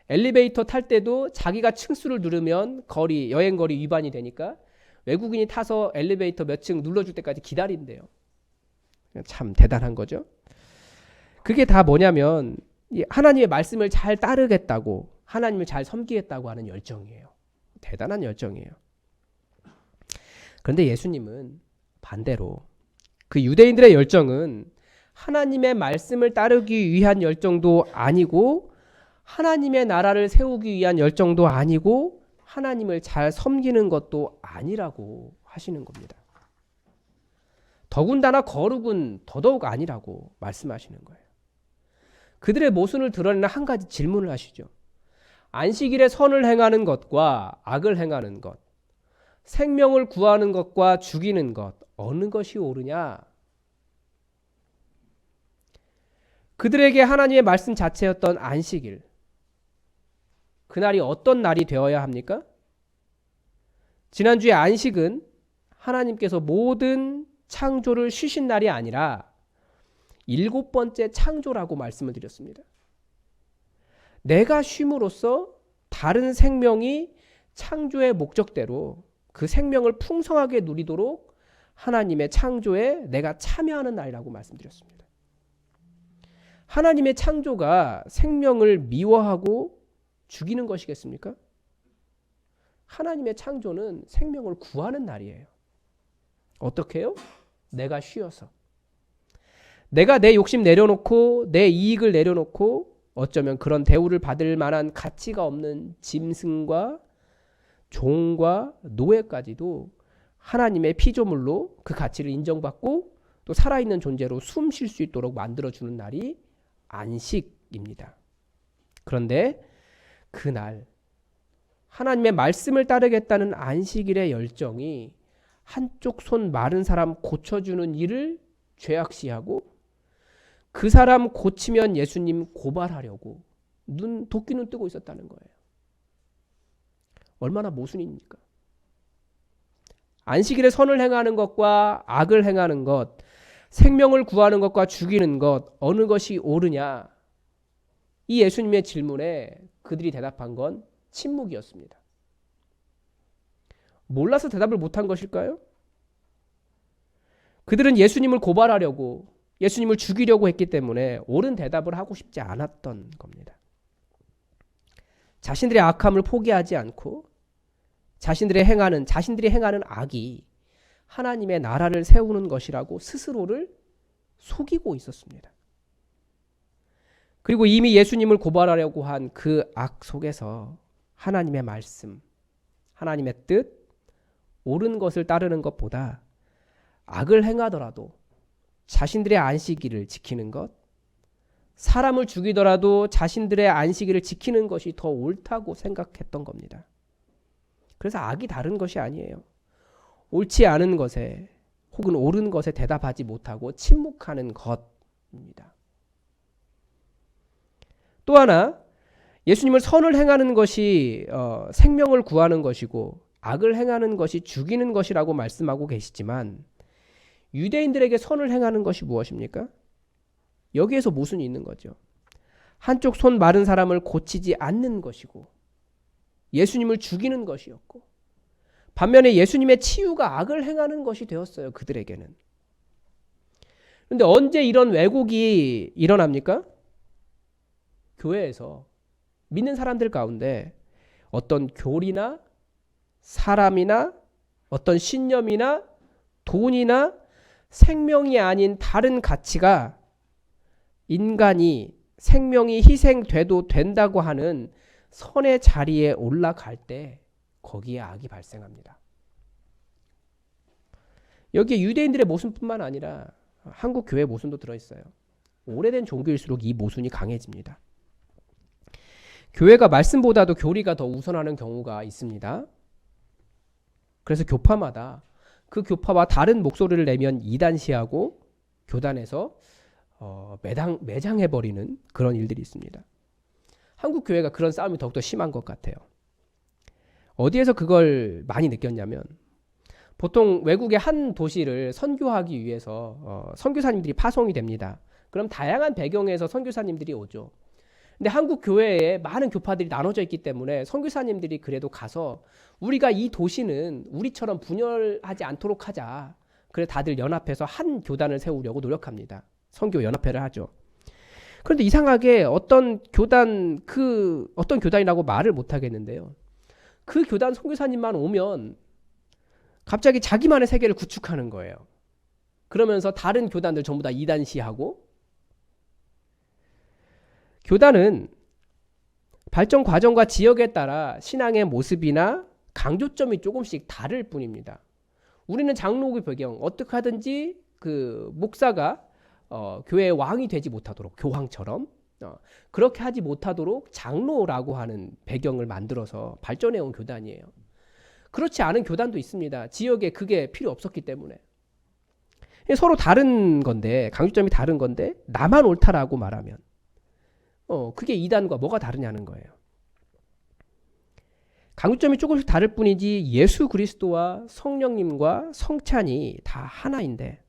엘리베이터 탈 때도 자기가 층수를 누르면 여행거리 위반이 되니까 외국인이 타서 엘리베이터 몇 층 눌러줄 때까지 기다린대요. 참 대단한 거죠. 그게 다 뭐냐면 하나님의 말씀을 잘 따르겠다고 하나님을 잘 섬기겠다고 하는 열정이에요. 대단한 열정이에요. 그런데 예수님은 반대로 그 유대인들의 열정은 하나님의 말씀을 따르기 위한 열정도 아니고 하나님의 나라를 세우기 위한 열정도 아니고 하나님을 잘 섬기는 것도 아니라고 하시는 겁니다. 더군다나 거룩은 더더욱 아니라고 말씀하시는 거예요. 그들의 모순을 드러내는 한 가지 질문을 하시죠. 안식일에 선을 행하는 것과 악을 행하는 것, 생명을 구하는 것과 죽이는 것, 어느 것이 옳으냐? 그들에게 하나님의 말씀 자체였던 안식일, 그날이 어떤 날이 되어야 합니까? 지난주에 안식은 하나님께서 모든 창조를 쉬신 날이 아니라 7번째 창조라고 말씀을 드렸습니다. 내가 쉼으로써 다른 생명이 창조의 목적대로 그 생명을 풍성하게 누리도록 하나님의 창조에 내가 참여하는 날이라고 말씀드렸습니다. 하나님의 창조가 생명을 미워하고 죽이는 것이겠습니까? 하나님의 창조는 생명을 구하는 날이에요. 어떻게 해요? 내가 쉬어서. 내가 내 욕심 내려놓고 내 이익을 내려놓고 어쩌면 그런 대우를 받을 만한 가치가 없는 짐승과 종과 노예까지도 하나님의 피조물로 그 가치를 인정받고 또 살아있는 존재로 숨 쉴 수 있도록 만들어주는 날이 안식입니다. 그런데 그날 하나님의 말씀을 따르겠다는 안식일의 열정이 한쪽 손 마른 사람 고쳐주는 일을 죄악시하고 그 사람 고치면 예수님 고발하려고 도끼 눈 뜨고 있었다는 거예요. 얼마나 모순입니까? 안식일에 선을 행하는 것과 악을 행하는 것, 생명을 구하는 것과 죽이는 것, 어느 것이 옳으냐? 이 예수님의 질문에 그들이 대답한 건 침묵이었습니다. 몰라서 대답을 못한 것일까요? 그들은 예수님을 고발하려고 예수님을 죽이려고 했기 때문에 옳은 대답을 하고 싶지 않았던 겁니다. 자신들의 악함을 포기하지 않고 자신들이 행하는 악이 하나님의 나라를 세우는 것이라고 스스로를 속이고 있었습니다. 그리고 이미 예수님을 고발하려고 한 그 악 속에서 하나님의 말씀, 하나님의 뜻, 옳은 것을 따르는 것보다 악을 행하더라도 자신들의 안식일을 지키는 것, 사람을 죽이더라도 자신들의 안식일을 지키는 것이 더 옳다고 생각했던 겁니다. 그래서 악이 다른 것이 아니에요. 옳지 않은 것에 혹은 옳은 것에 대답하지 못하고 침묵하는 것입니다. 또 하나, 예수님을 선을 행하는 것이 생명을 구하는 것이고 악을 행하는 것이 죽이는 것이라고 말씀하고 계시지만 유대인들에게 선을 행하는 것이 무엇입니까? 여기에서 모순이 있는 거죠. 한쪽 손 마른 사람을 고치지 않는 것이고 예수님을 죽이는 것이었고 반면에 예수님의 치유가 악을 행하는 것이 되었어요. 그들에게는. 그런데 언제 이런 왜곡이 일어납니까? 교회에서 믿는 사람들 가운데 어떤 교리나 사람이나 어떤 신념이나 돈이나 생명이 아닌 다른 가치가 인간이 생명이 희생돼도 된다고 하는 선의 자리에 올라갈 때 거기에 악이 발생합니다. 여기에 유대인들의 모순뿐만 아니라 한국 교회 모순도 들어있어요. 오래된 종교일수록 이 모순이 강해집니다. 교회가 말씀보다도 교리가 더 우선하는 경우가 있습니다. 그래서 교파마다 그 교파와 다른 목소리를 내면 이단시하고 교단에서 매장해버리는 그런 일들이 있습니다. 한국 교회가 그런 싸움이 더욱더 심한 것 같아요. 어디에서 그걸 많이 느꼈냐면 보통 외국의 한 도시를 선교하기 위해서 선교사님들이 파송이 됩니다. 그럼 다양한 배경에서 선교사님들이 오죠. 근데 한국 교회에 많은 교파들이 나눠져 있기 때문에 선교사님들이 그래도 가서 우리가 이 도시는 우리처럼 분열하지 않도록 하자. 그래 다들 연합해서 한 교단을 세우려고 노력합니다. 선교 연합회를 하죠. 그런데 이상하게 어떤 교단이라고 말을 못 하겠는데요. 그 교단 선교사님만 오면 갑자기 자기만의 세계를 구축하는 거예요. 그러면서 다른 교단들 전부 다 이단시하고 교단은 발전 과정과 지역에 따라 신앙의 모습이나 강조점이 조금씩 다를 뿐입니다. 우리는 장로교 배경 어떻게 하든지 그 목사가 교회의 왕이 되지 못하도록 교황처럼 그렇게 하지 못하도록 장로라고 하는 배경을 만들어서 발전해온 교단이에요. 그렇지 않은 교단도 있습니다. 지역에 그게 필요 없었기 때문에. 서로 다른 건데 강조점이 다른 건데 나만 옳다라고 말하면 그게 이단과 뭐가 다르냐는 거예요. 강조점이 조금씩 다를 뿐이지 예수 그리스도와 성령님과 성찬이 다 하나인데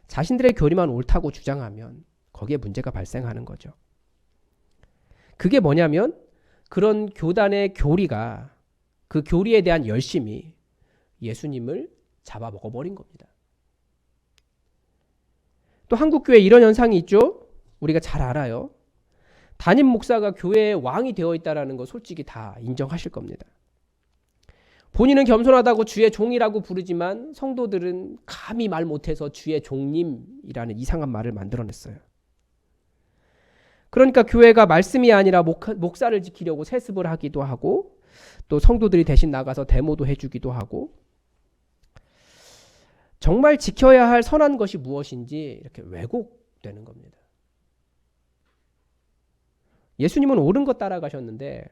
자신들의 교리만 옳다고 주장하면 거기에 문제가 발생하는 거죠. 그게 뭐냐면 그런 교단의 교리가 그 교리에 대한 열심이 예수님을 잡아먹어버린 겁니다. 또 한국교회에 이런 현상이 있죠. 우리가 잘 알아요. 담임 목사가 교회의 왕이 되어 있다는 거 솔직히 다 인정하실 겁니다. 본인은 겸손하다고 주의 종이라고 부르지만 성도들은 감히 말 못해서 주의 종님이라는 이상한 말을 만들어냈어요. 그러니까 교회가 말씀이 아니라 목사를 지키려고 세습을 하기도 하고 또 성도들이 대신 나가서 데모도 해주기도 하고 정말 지켜야 할 선한 것이 무엇인지 이렇게 왜곡되는 겁니다. 예수님은 옳은 것 따라가셨는데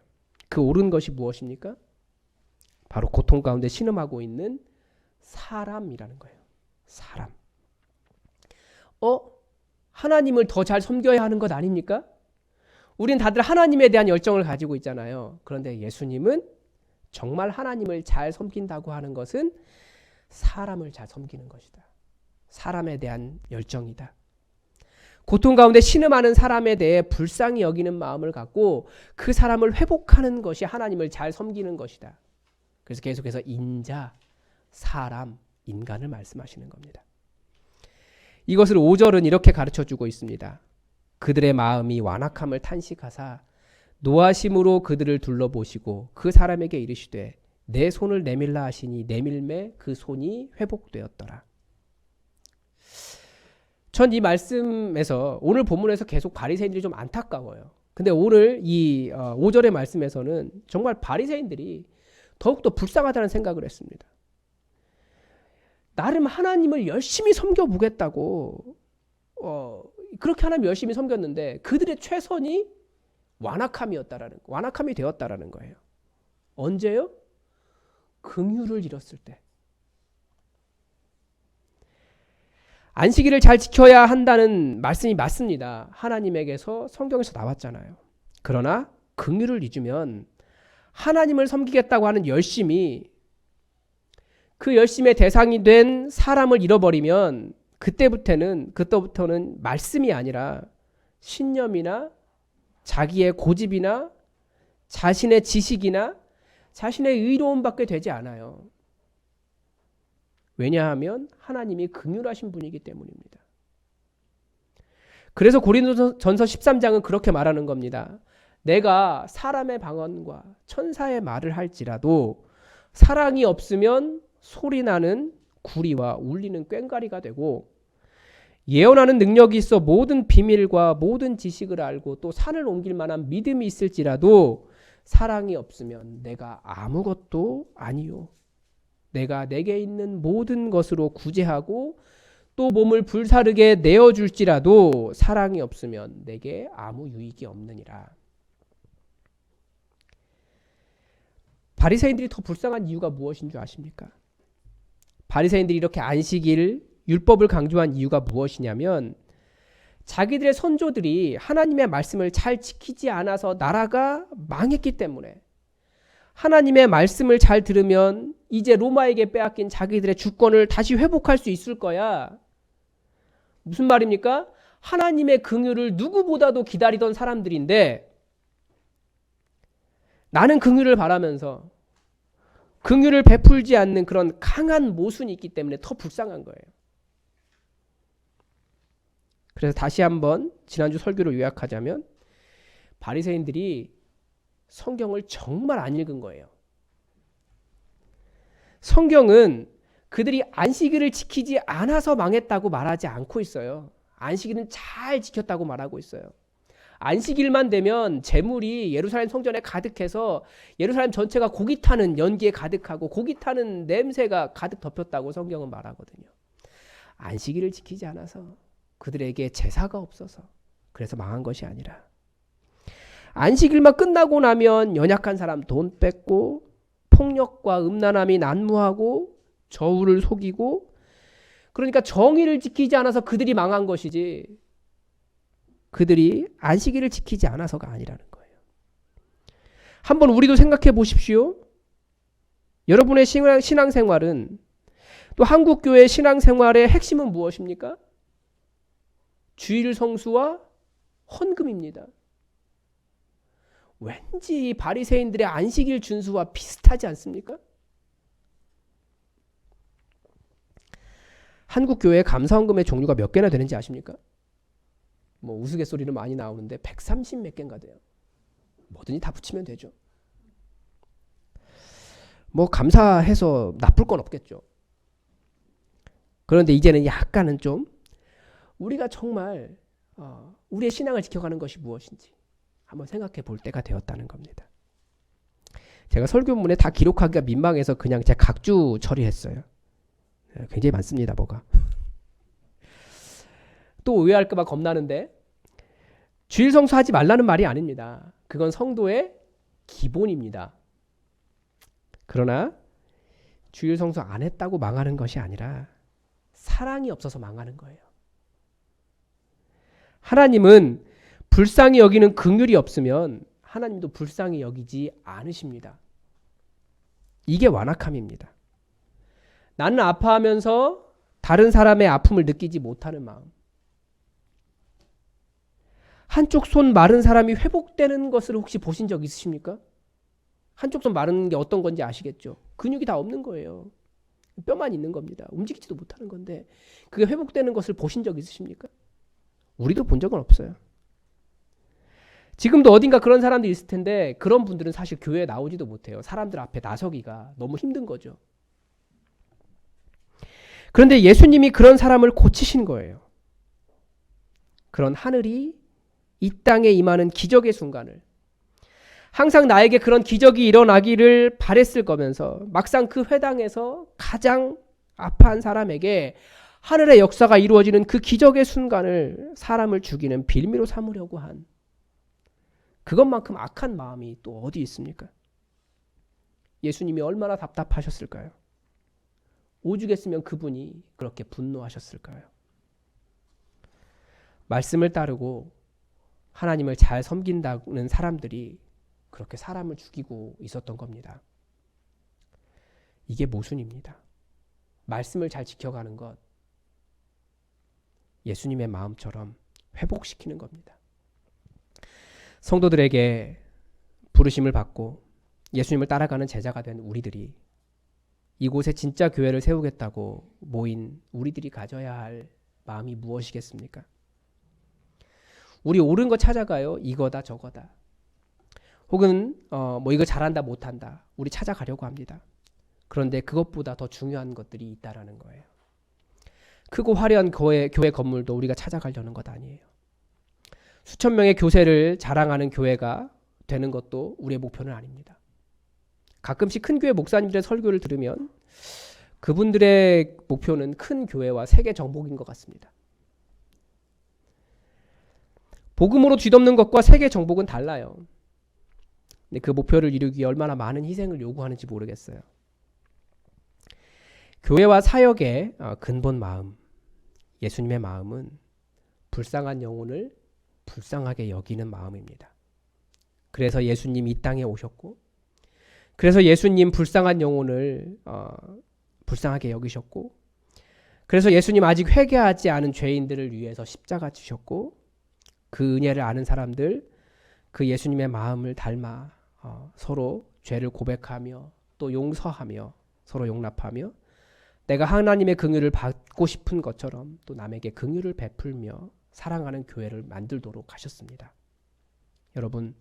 그 옳은 것이 무엇입니까? 바로 고통 가운데 신음하고 있는 사람이라는 거예요. 사람. 하나님을 더 잘 섬겨야 하는 것 아닙니까? 우린 다들 하나님에 대한 열정을 가지고 있잖아요. 그런데 예수님은 정말 하나님을 잘 섬긴다고 하는 것은 사람을 잘 섬기는 것이다. 사람에 대한 열정이다. 고통 가운데 신음하는 사람에 대해 불쌍히 여기는 마음을 갖고 그 사람을 회복하는 것이 하나님을 잘 섬기는 것이다. 그래서 계속해서 인자, 사람, 인간을 말씀하시는 겁니다. 이것을 5절은 이렇게 가르쳐주고 있습니다. 그들의 마음이 완악함을 탄식하사 노하심으로 그들을 둘러보시고 그 사람에게 이르시되 내 손을 내밀라 하시니 내밀매 그 손이 회복되었더라. 전 이 말씀에서 오늘 본문에서 계속 바리새인들이 좀 안타까워요. 근데 오늘 이 5절의 말씀에서는 정말 바리새인들이 더욱더 불쌍하다는 생각을 했습니다. 나름 하나님을 열심히 섬겨보겠다고 그렇게 하나님 열심히 섬겼는데 그들의 최선이 완악함이 되었다라는 거예요. 언제요? 긍휼을 잃었을 때. 안식일을 잘 지켜야 한다는 말씀이 맞습니다. 하나님에게서 성경에서 나왔잖아요. 그러나 긍휼을 잊으면 하나님을 섬기겠다고 하는 열심이 그 열심의 대상이 된 사람을 잃어버리면 그때부터는 말씀이 아니라 신념이나 자기의 고집이나 자신의 지식이나 자신의 의로움밖에 되지 않아요. 왜냐하면 하나님이 긍휼하신 분이기 때문입니다. 그래서 고린도전서 13장은 그렇게 말하는 겁니다. 내가 사람의 방언과 천사의 말을 할지라도 사랑이 없으면 소리나는 구리와 울리는 꽹과리가 되고 예언하는 능력이 있어 모든 비밀과 모든 지식을 알고 또 산을 옮길 만한 믿음이 있을지라도 사랑이 없으면 내가 아무것도 아니요. 내가 내게 있는 모든 것으로 구제하고 또 몸을 불사르게 내어줄지라도 사랑이 없으면 내게 아무 유익이 없느니라. 바리새인들이 더 불쌍한 이유가 무엇인 줄 아십니까? 바리새인들이 이렇게 안식일 율법을 강조한 이유가 무엇이냐면 자기들의 선조들이 하나님의 말씀을 잘 지키지 않아서 나라가 망했기 때문에 하나님의 말씀을 잘 들으면 이제 로마에게 빼앗긴 자기들의 주권을 다시 회복할 수 있을 거야. 무슨 말입니까? 하나님의 긍휼을 누구보다도 기다리던 사람들인데 나는 긍휼을 바라면서 긍휼을 베풀지 않는 그런 강한 모순이 있기 때문에 더 불쌍한 거예요. 그래서 다시 한번 지난주 설교를 요약하자면 바리새인들이 성경을 정말 안 읽은 거예요. 성경은 그들이 안식일을 지키지 않아서 망했다고 말하지 않고 있어요. 안식일은 잘 지켰다고 말하고 있어요. 안식일만 되면 재물이 예루살렘 성전에 가득해서 예루살렘 전체가 고기 타는 연기에 가득하고 고기 타는 냄새가 가득 덮였다고 성경은 말하거든요. 안식일을 지키지 않아서 그들에게 제사가 없어서 그래서 망한 것이 아니라 안식일만 끝나고 나면 연약한 사람 돈 뺏고 폭력과 음란함이 난무하고 저울을 속이고 그러니까 정의를 지키지 않아서 그들이 망한 것이지 그들이 안식일을 지키지 않아서가 아니라는 거예요. 한번 우리도 생각해 보십시오. 여러분의 신앙생활은 또 한국교회의 신앙생활의 핵심은 무엇입니까? 주일 성수와 헌금입니다. 왠지 바리새인들의 안식일 준수와 비슷하지 않습니까? 한국교회 감사헌금의 종류가 몇 개나 되는지 아십니까? 뭐 우스갯소리는 많이 나오는데 130 몇 개인가 돼요. 뭐든지 다 붙이면 되죠. 뭐 감사해서 나쁠 건 없겠죠. 그런데 이제는 약간은 좀 우리가 정말 우리의 신앙을 지켜가는 것이 무엇인지 한번 생각해 볼 때가 되었다는 겁니다. 제가 설교문에 다 기록하기가 민망해서 그냥 제가 각주 처리했어요. 굉장히 많습니다. 뭐가. 또 오해할까 봐 겁나는데 주일 성수하지 말라는 말이 아닙니다. 그건 성도의 기본입니다. 그러나 주일 성수 안 했다고 망하는 것이 아니라 사랑이 없어서 망하는 거예요. 하나님은 불쌍히 여기는 긍휼이 없으면 하나님도 불쌍히 여기지 않으십니다. 이게 완악함입니다. 나는 아파하면서 다른 사람의 아픔을 느끼지 못하는 마음. 한쪽 손 마른 사람이 회복되는 것을 혹시 보신 적 있으십니까? 한쪽 손 마른 게 어떤 건지 아시겠죠? 근육이 다 없는 거예요. 뼈만 있는 겁니다. 움직이지도 못하는 건데 그게 회복되는 것을 보신 적 있으십니까? 우리도 본 적은 없어요. 지금도 어딘가 그런 사람들이 있을 텐데 그런 분들은 사실 교회에 나오지도 못해요. 사람들 앞에 나서기가 너무 힘든 거죠. 그런데 예수님이 그런 사람을 고치신 거예요. 그런 하늘이 이 땅에 임하는 기적의 순간을 항상 나에게 그런 기적이 일어나기를 바랬을 거면서 막상 그 회당에서 가장 아파한 사람에게 하늘의 역사가 이루어지는 그 기적의 순간을 사람을 죽이는 빌미로 삼으려고 한 그것만큼 악한 마음이 또 어디 있습니까? 예수님이 얼마나 답답하셨을까요? 오죽했으면 그분이 그렇게 분노하셨을까요? 말씀을 따르고 하나님을 잘 섬긴다는 사람들이 그렇게 사람을 죽이고 있었던 겁니다. 이게 모순입니다. 말씀을 잘 지켜가는 것, 예수님의 마음처럼 회복시키는 겁니다. 성도들에게 부르심을 받고 예수님을 따라가는 제자가 된 우리들이 이곳에 진짜 교회를 세우겠다고 모인 우리들이 가져야 할 마음이 무엇이겠습니까? 우리 옳은 거 찾아가요. 이거다 저거다. 혹은 뭐 이거 잘한다 못한다. 우리 찾아가려고 합니다. 그런데 그것보다 더 중요한 것들이 있다라는 거예요. 크고 화려한 교회 건물도 우리가 찾아가려는 것 아니에요. 수천 명의 교세를 자랑하는 교회가 되는 것도 우리의 목표는 아닙니다. 가끔씩 큰 교회 목사님들의 설교를 들으면 그분들의 목표는 큰 교회와 세계 정복인 것 같습니다. 복음으로 뒤덮는 것과 세계 정복은 달라요. 근데 그 목표를 이루기 위해 얼마나 많은 희생을 요구하는지 모르겠어요. 교회와 사역의 근본 마음, 예수님의 마음은 불쌍한 영혼을 불쌍하게 여기는 마음입니다. 그래서 예수님 이 땅에 오셨고, 그래서 예수님 불쌍한 영혼을 불쌍하게 여기셨고, 그래서 예수님 아직 회개하지 않은 죄인들을 위해서 십자가 지셨고, 그 은혜를 아는 사람들, 그 예수님의 마음을 닮아 서로 죄를 고백하며 또 용서하며 서로 용납하며 내가 하나님의 긍휼을 받고 싶은 것처럼 또 남에게 긍휼을 베풀며 사랑하는 교회를 만들도록 하셨습니다. 여러분,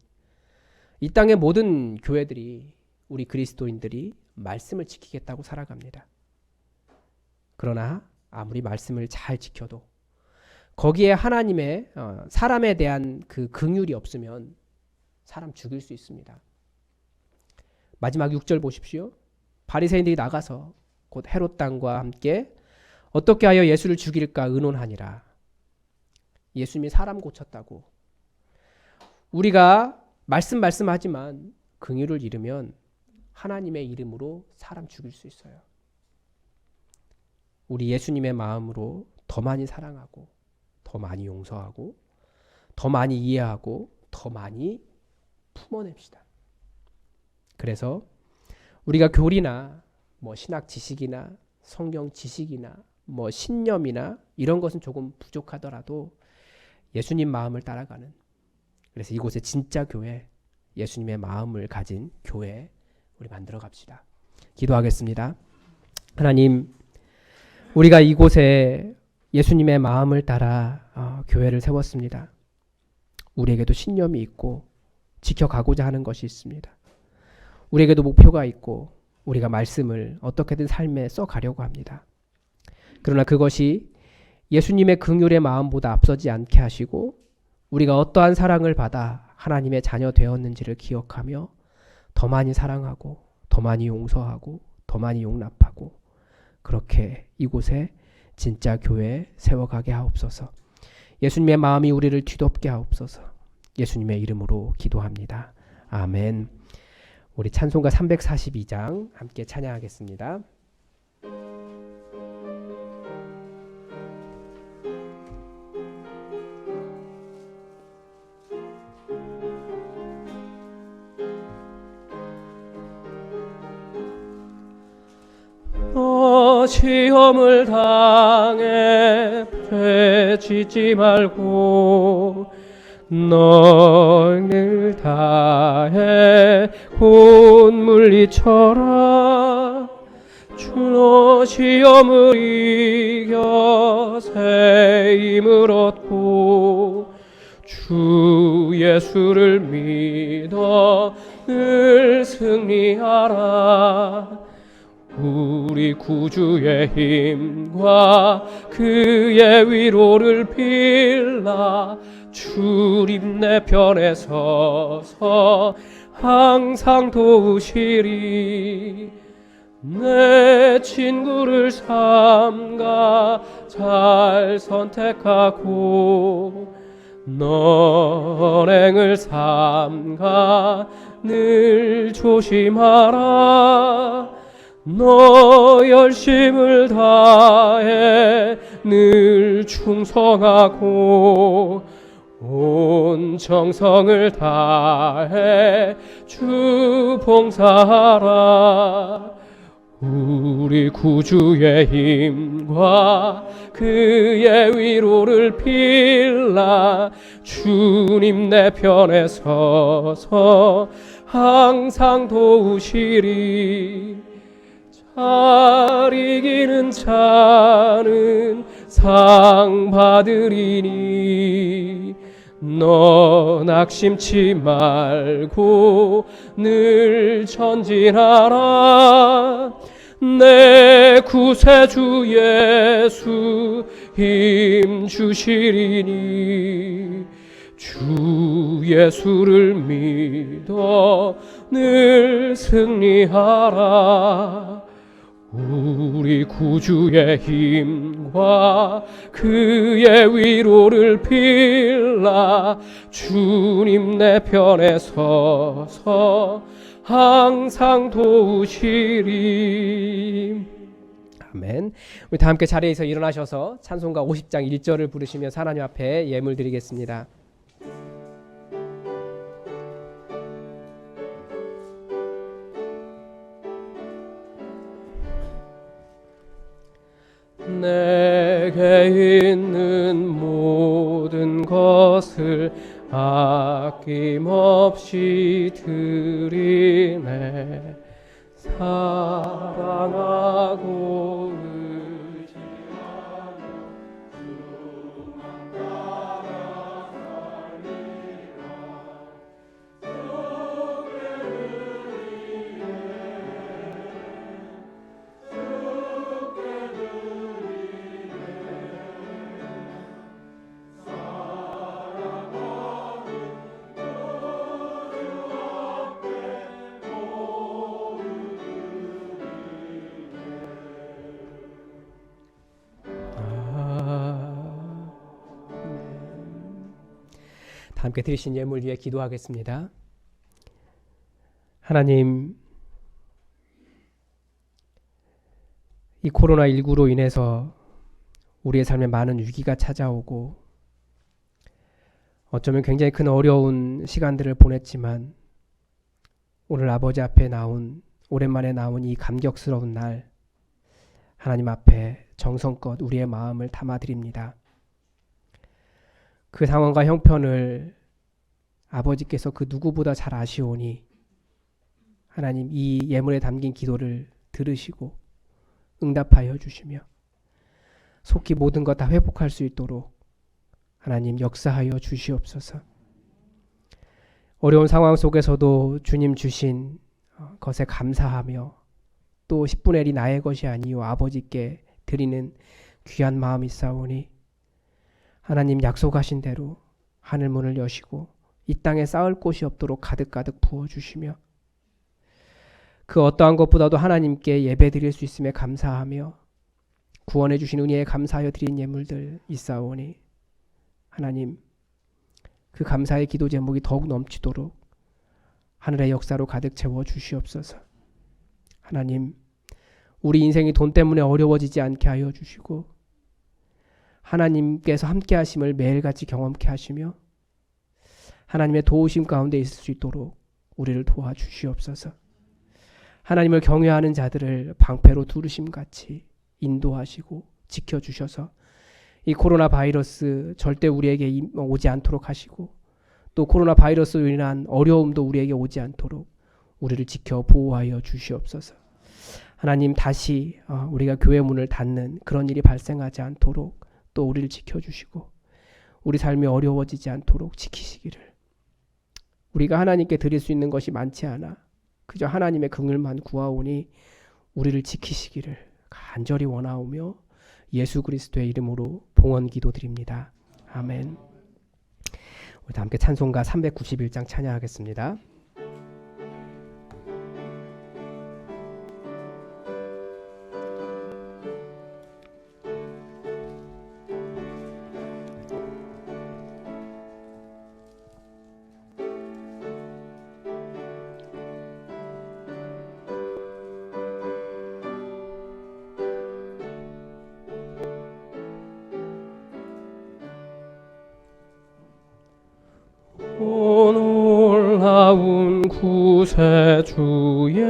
이 땅의 모든 교회들이, 우리 그리스도인들이 말씀을 지키겠다고 살아갑니다. 그러나 아무리 말씀을 잘 지켜도 거기에 하나님의 사람에 대한 그 긍휼이 없으면 사람 죽일 수 있습니다. 마지막 6절 보십시오. 바리새인들이 나가서 곧 헤롯 당과 함께 어떻게 하여 예수를 죽일까 의논하니라. 예수님이 사람 고쳤다고. 우리가 말씀하지만 긍휼을 잃으면 하나님의 이름으로 사람 죽일 수 있어요. 우리 예수님의 마음으로 더 많이 사랑하고 더 많이 용서하고 더 많이 이해하고 더 많이 품어냅시다. 그래서 우리가 교리나 뭐 신학 지식이나 성경 지식이나 뭐 신념이나 이런 것은 조금 부족하더라도 예수님 마음을 따라가는, 그래서 이곳에 진짜 교회, 예수님의 마음을 가진 교회 우리 만들어 갑시다. 기도하겠습니다. 하나님, 우리가 이곳에 예수님의 마음을 따라 교회를 세웠습니다. 우리에게도 신념이 있고 지켜가고자 하는 것이 있습니다. 우리에게도 목표가 있고 우리가 말씀을 어떻게든 삶에 써가려고 합니다. 그러나 그것이 예수님의 긍휼의 마음보다 앞서지 않게 하시고 우리가 어떠한 사랑을 받아 하나님의 자녀 되었는지를 기억하며 더 많이 사랑하고 더 많이 용서하고 더 많이 용납하고 그렇게 이곳에 진짜 교회 세워가게 하옵소서. 예수님의 마음이 우리를 뒤덮게 하옵소서. 예수님의 이름으로 기도합니다. 아멘. 우리 찬송가 342장 함께 찬양하겠습니다. 시험을 당해 되치지 말고 너를 다해 곧 물리쳐라. 주로 시험을 이겨 새 힘을 얻고 주 예수를 믿어 늘 승리하라. 우리 구주의 힘과 그의 위로를 빌라. 주님 내 편에 서서 항상 도우시리. 내 친구를 삼가 잘 선택하고 너랭을 삼가 늘 조심하라. 너 열심을 다해 늘 충성하고 온 정성을 다해 주 봉사하라. 우리 구주의 힘과 그의 위로를 빌라. 주님 내 편에 서서 항상 도우시리. 잘 이기는 자는 상 받으리니 너 낙심치 말고 늘 전진하라. 내 구세주 예수 힘 주시리니 주 예수를 믿어 늘 승리하라. 우리 구주의 힘과 그의 위로를 빌라. 주님 내 편에 서서 항상 도우시리. 아멘. 우리 다 함께 자리에서 일어나셔서 찬송가 50장 1절을 부르시면서 하나님 앞에 예물 드리겠습니다. 내게 있는 모든 것을 아낌없이 드리네. 사랑하고 의지하며 주만 따라 살리라. 함께 드리신 예물 위해 기도하겠습니다. 하나님, 이 코로나19로 인해서 우리의 삶에 많은 위기가 찾아오고 어쩌면 굉장히 큰 어려운 시간들을 보냈지만 오늘 아버지 앞에 오랜만에 나온 이 감격스러운 날, 하나님 앞에 정성껏 우리의 마음을 담아드립니다. 그 상황과 형편을 아버지께서 그 누구보다 잘 아시오니 하나님, 이 예물에 담긴 기도를 들으시고 응답하여 주시며 속히 모든 것 다 회복할 수 있도록 하나님 역사하여 주시옵소서. 어려운 상황 속에서도 주님 주신 것에 감사하며 또 10분의 1이 나의 것이 아니요 아버지께 드리는 귀한 마음이 있사오니 하나님 약속하신 대로 하늘 문을 여시고 이 땅에 쌓을 곳이 없도록 가득가득 부어주시며 그 어떠한 것보다도 하나님께 예배 드릴 수 있음에 감사하며 구원해 주신 은혜에 감사하여 드린 예물들 있사오니 하나님, 그 감사의 기도 제목이 더욱 넘치도록 하늘의 역사로 가득 채워 주시옵소서. 하나님, 우리 인생이 돈 때문에 어려워지지 않게 하여 주시고 하나님께서 함께 하심을 매일같이 경험케 하시며 하나님의 도우심 가운데 있을 수 있도록 우리를 도와주시옵소서. 하나님을 경외하는 자들을 방패로 두르심같이 인도하시고 지켜주셔서 이 코로나 바이러스 절대 우리에게 오지 않도록 하시고 또 코로나 바이러스로 인한 어려움도 우리에게 오지 않도록 우리를 지켜 보호하여 주시옵소서. 하나님, 다시 우리가 교회 문을 닫는 그런 일이 발생하지 않도록 또 우리를 지켜주시고 우리 삶이 어려워지지 않도록 지키시기를. 우리가 하나님께 드릴 수 있는 것이 많지 않아 그저 하나님의 긍휼만 구하오니 우리를 지키시기를 간절히 원하오며 예수 그리스도의 이름으로 봉헌 기도드립니다. 아멘. 우리 다 함께 찬송가 391장 찬양하겠습니다.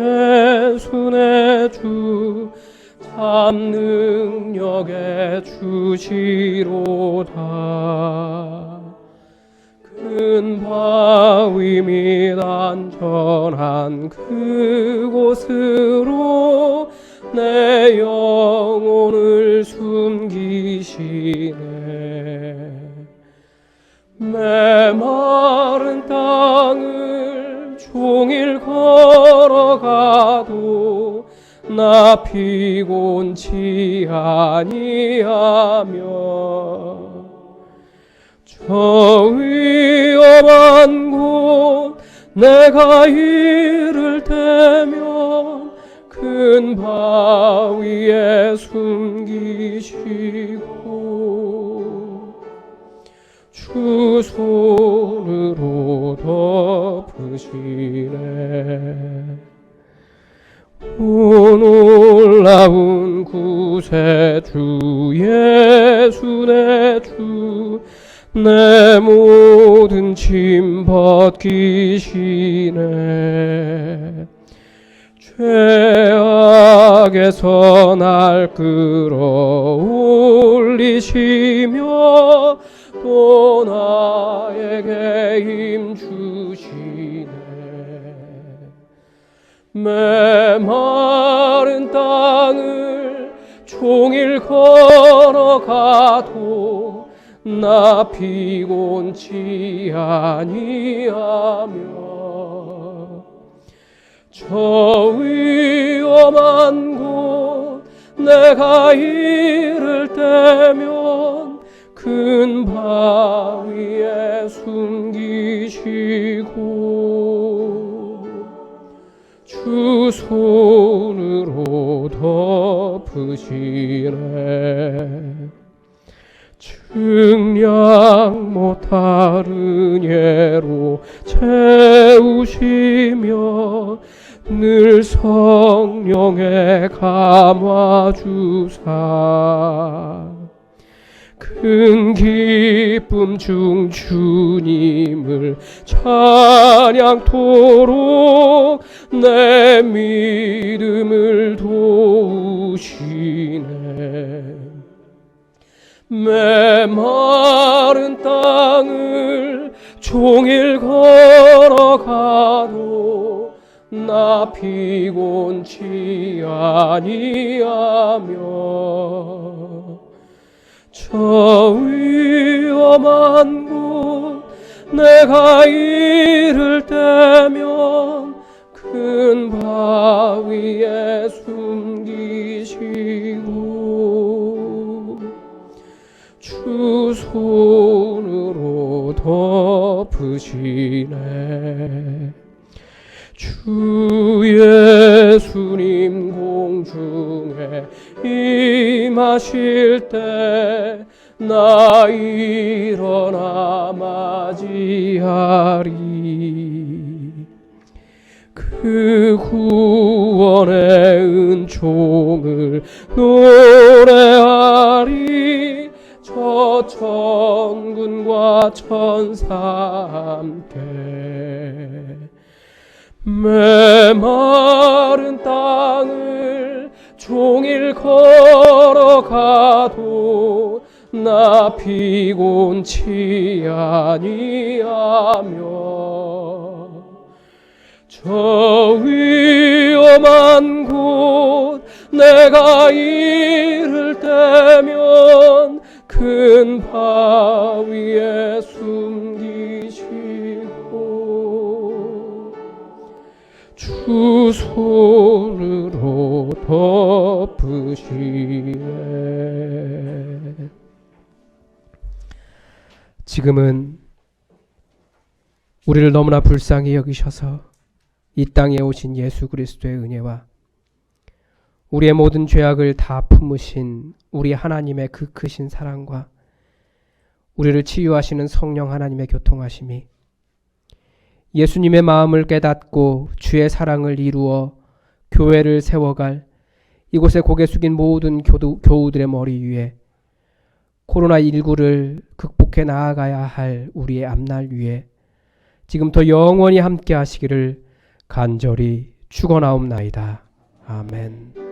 예수 내 주 참 능력의 주시로다. 큰 바위 및 안전한 그곳으로 내 영혼을 숨기시네. 메마른 땅을 종일 걸어가도 나 피곤치 아니하며 저 위험한 곳 내가 이를 때면 큰 바위에 숨기시고 주 손으로 덮으시네. 놀라운 구세주 예수 내 주 내 모든 짐 벗기시네. 죄악에서 날 끌어올리시며 또 나에게 힘 주시네. 메마른 땅을 종일 걸어가도 나 피곤치 아니하며 저 위험한 곳 내가 이를 때면 큰 바위에 숨기시고 주 손으로 덮으시네. 측량 못하는 예로 채우시며 늘 성령에 감화주사 큰 기쁨 중 주님을 찬양토록 내 믿음을 도우시네. 메마른 땅을 종일 걸어가도 나 피곤치 아니하며 저 위험한 곳 내가 이를 때면 큰 바위에 숨기시고 주 손으로 덮으시네. 주 예수님 공중에 임하실 때 나 일어나 맞이하리. 그 구원의 은총을 노래하리. 저 천군과 천사 함께 메마른 땅을 종일 걸어가도 나 피곤치 아니하며 저 위험한 곳 내가 이를 때면 큰 바위에 숨기시고 주 손으로 덮으시네. 지금은 우리를 너무나 불쌍히 여기셔서 이 땅에 오신 예수 그리스도의 은혜와 우리의 모든 죄악을 다 품으신 우리 하나님의 그 크신 사랑과 우리를 치유하시는 성령 하나님의 교통하심이 예수님의 마음을 깨닫고 주의 사랑을 이루어 교회를 세워갈 이곳에 고개 숙인 모든 교우들의 머리 위에 코로나19를 극복해 나아가야 할 우리의 앞날 위에 지금부터 영원히 함께 하시기를 간절히 죽어나옵나이다. 아멘.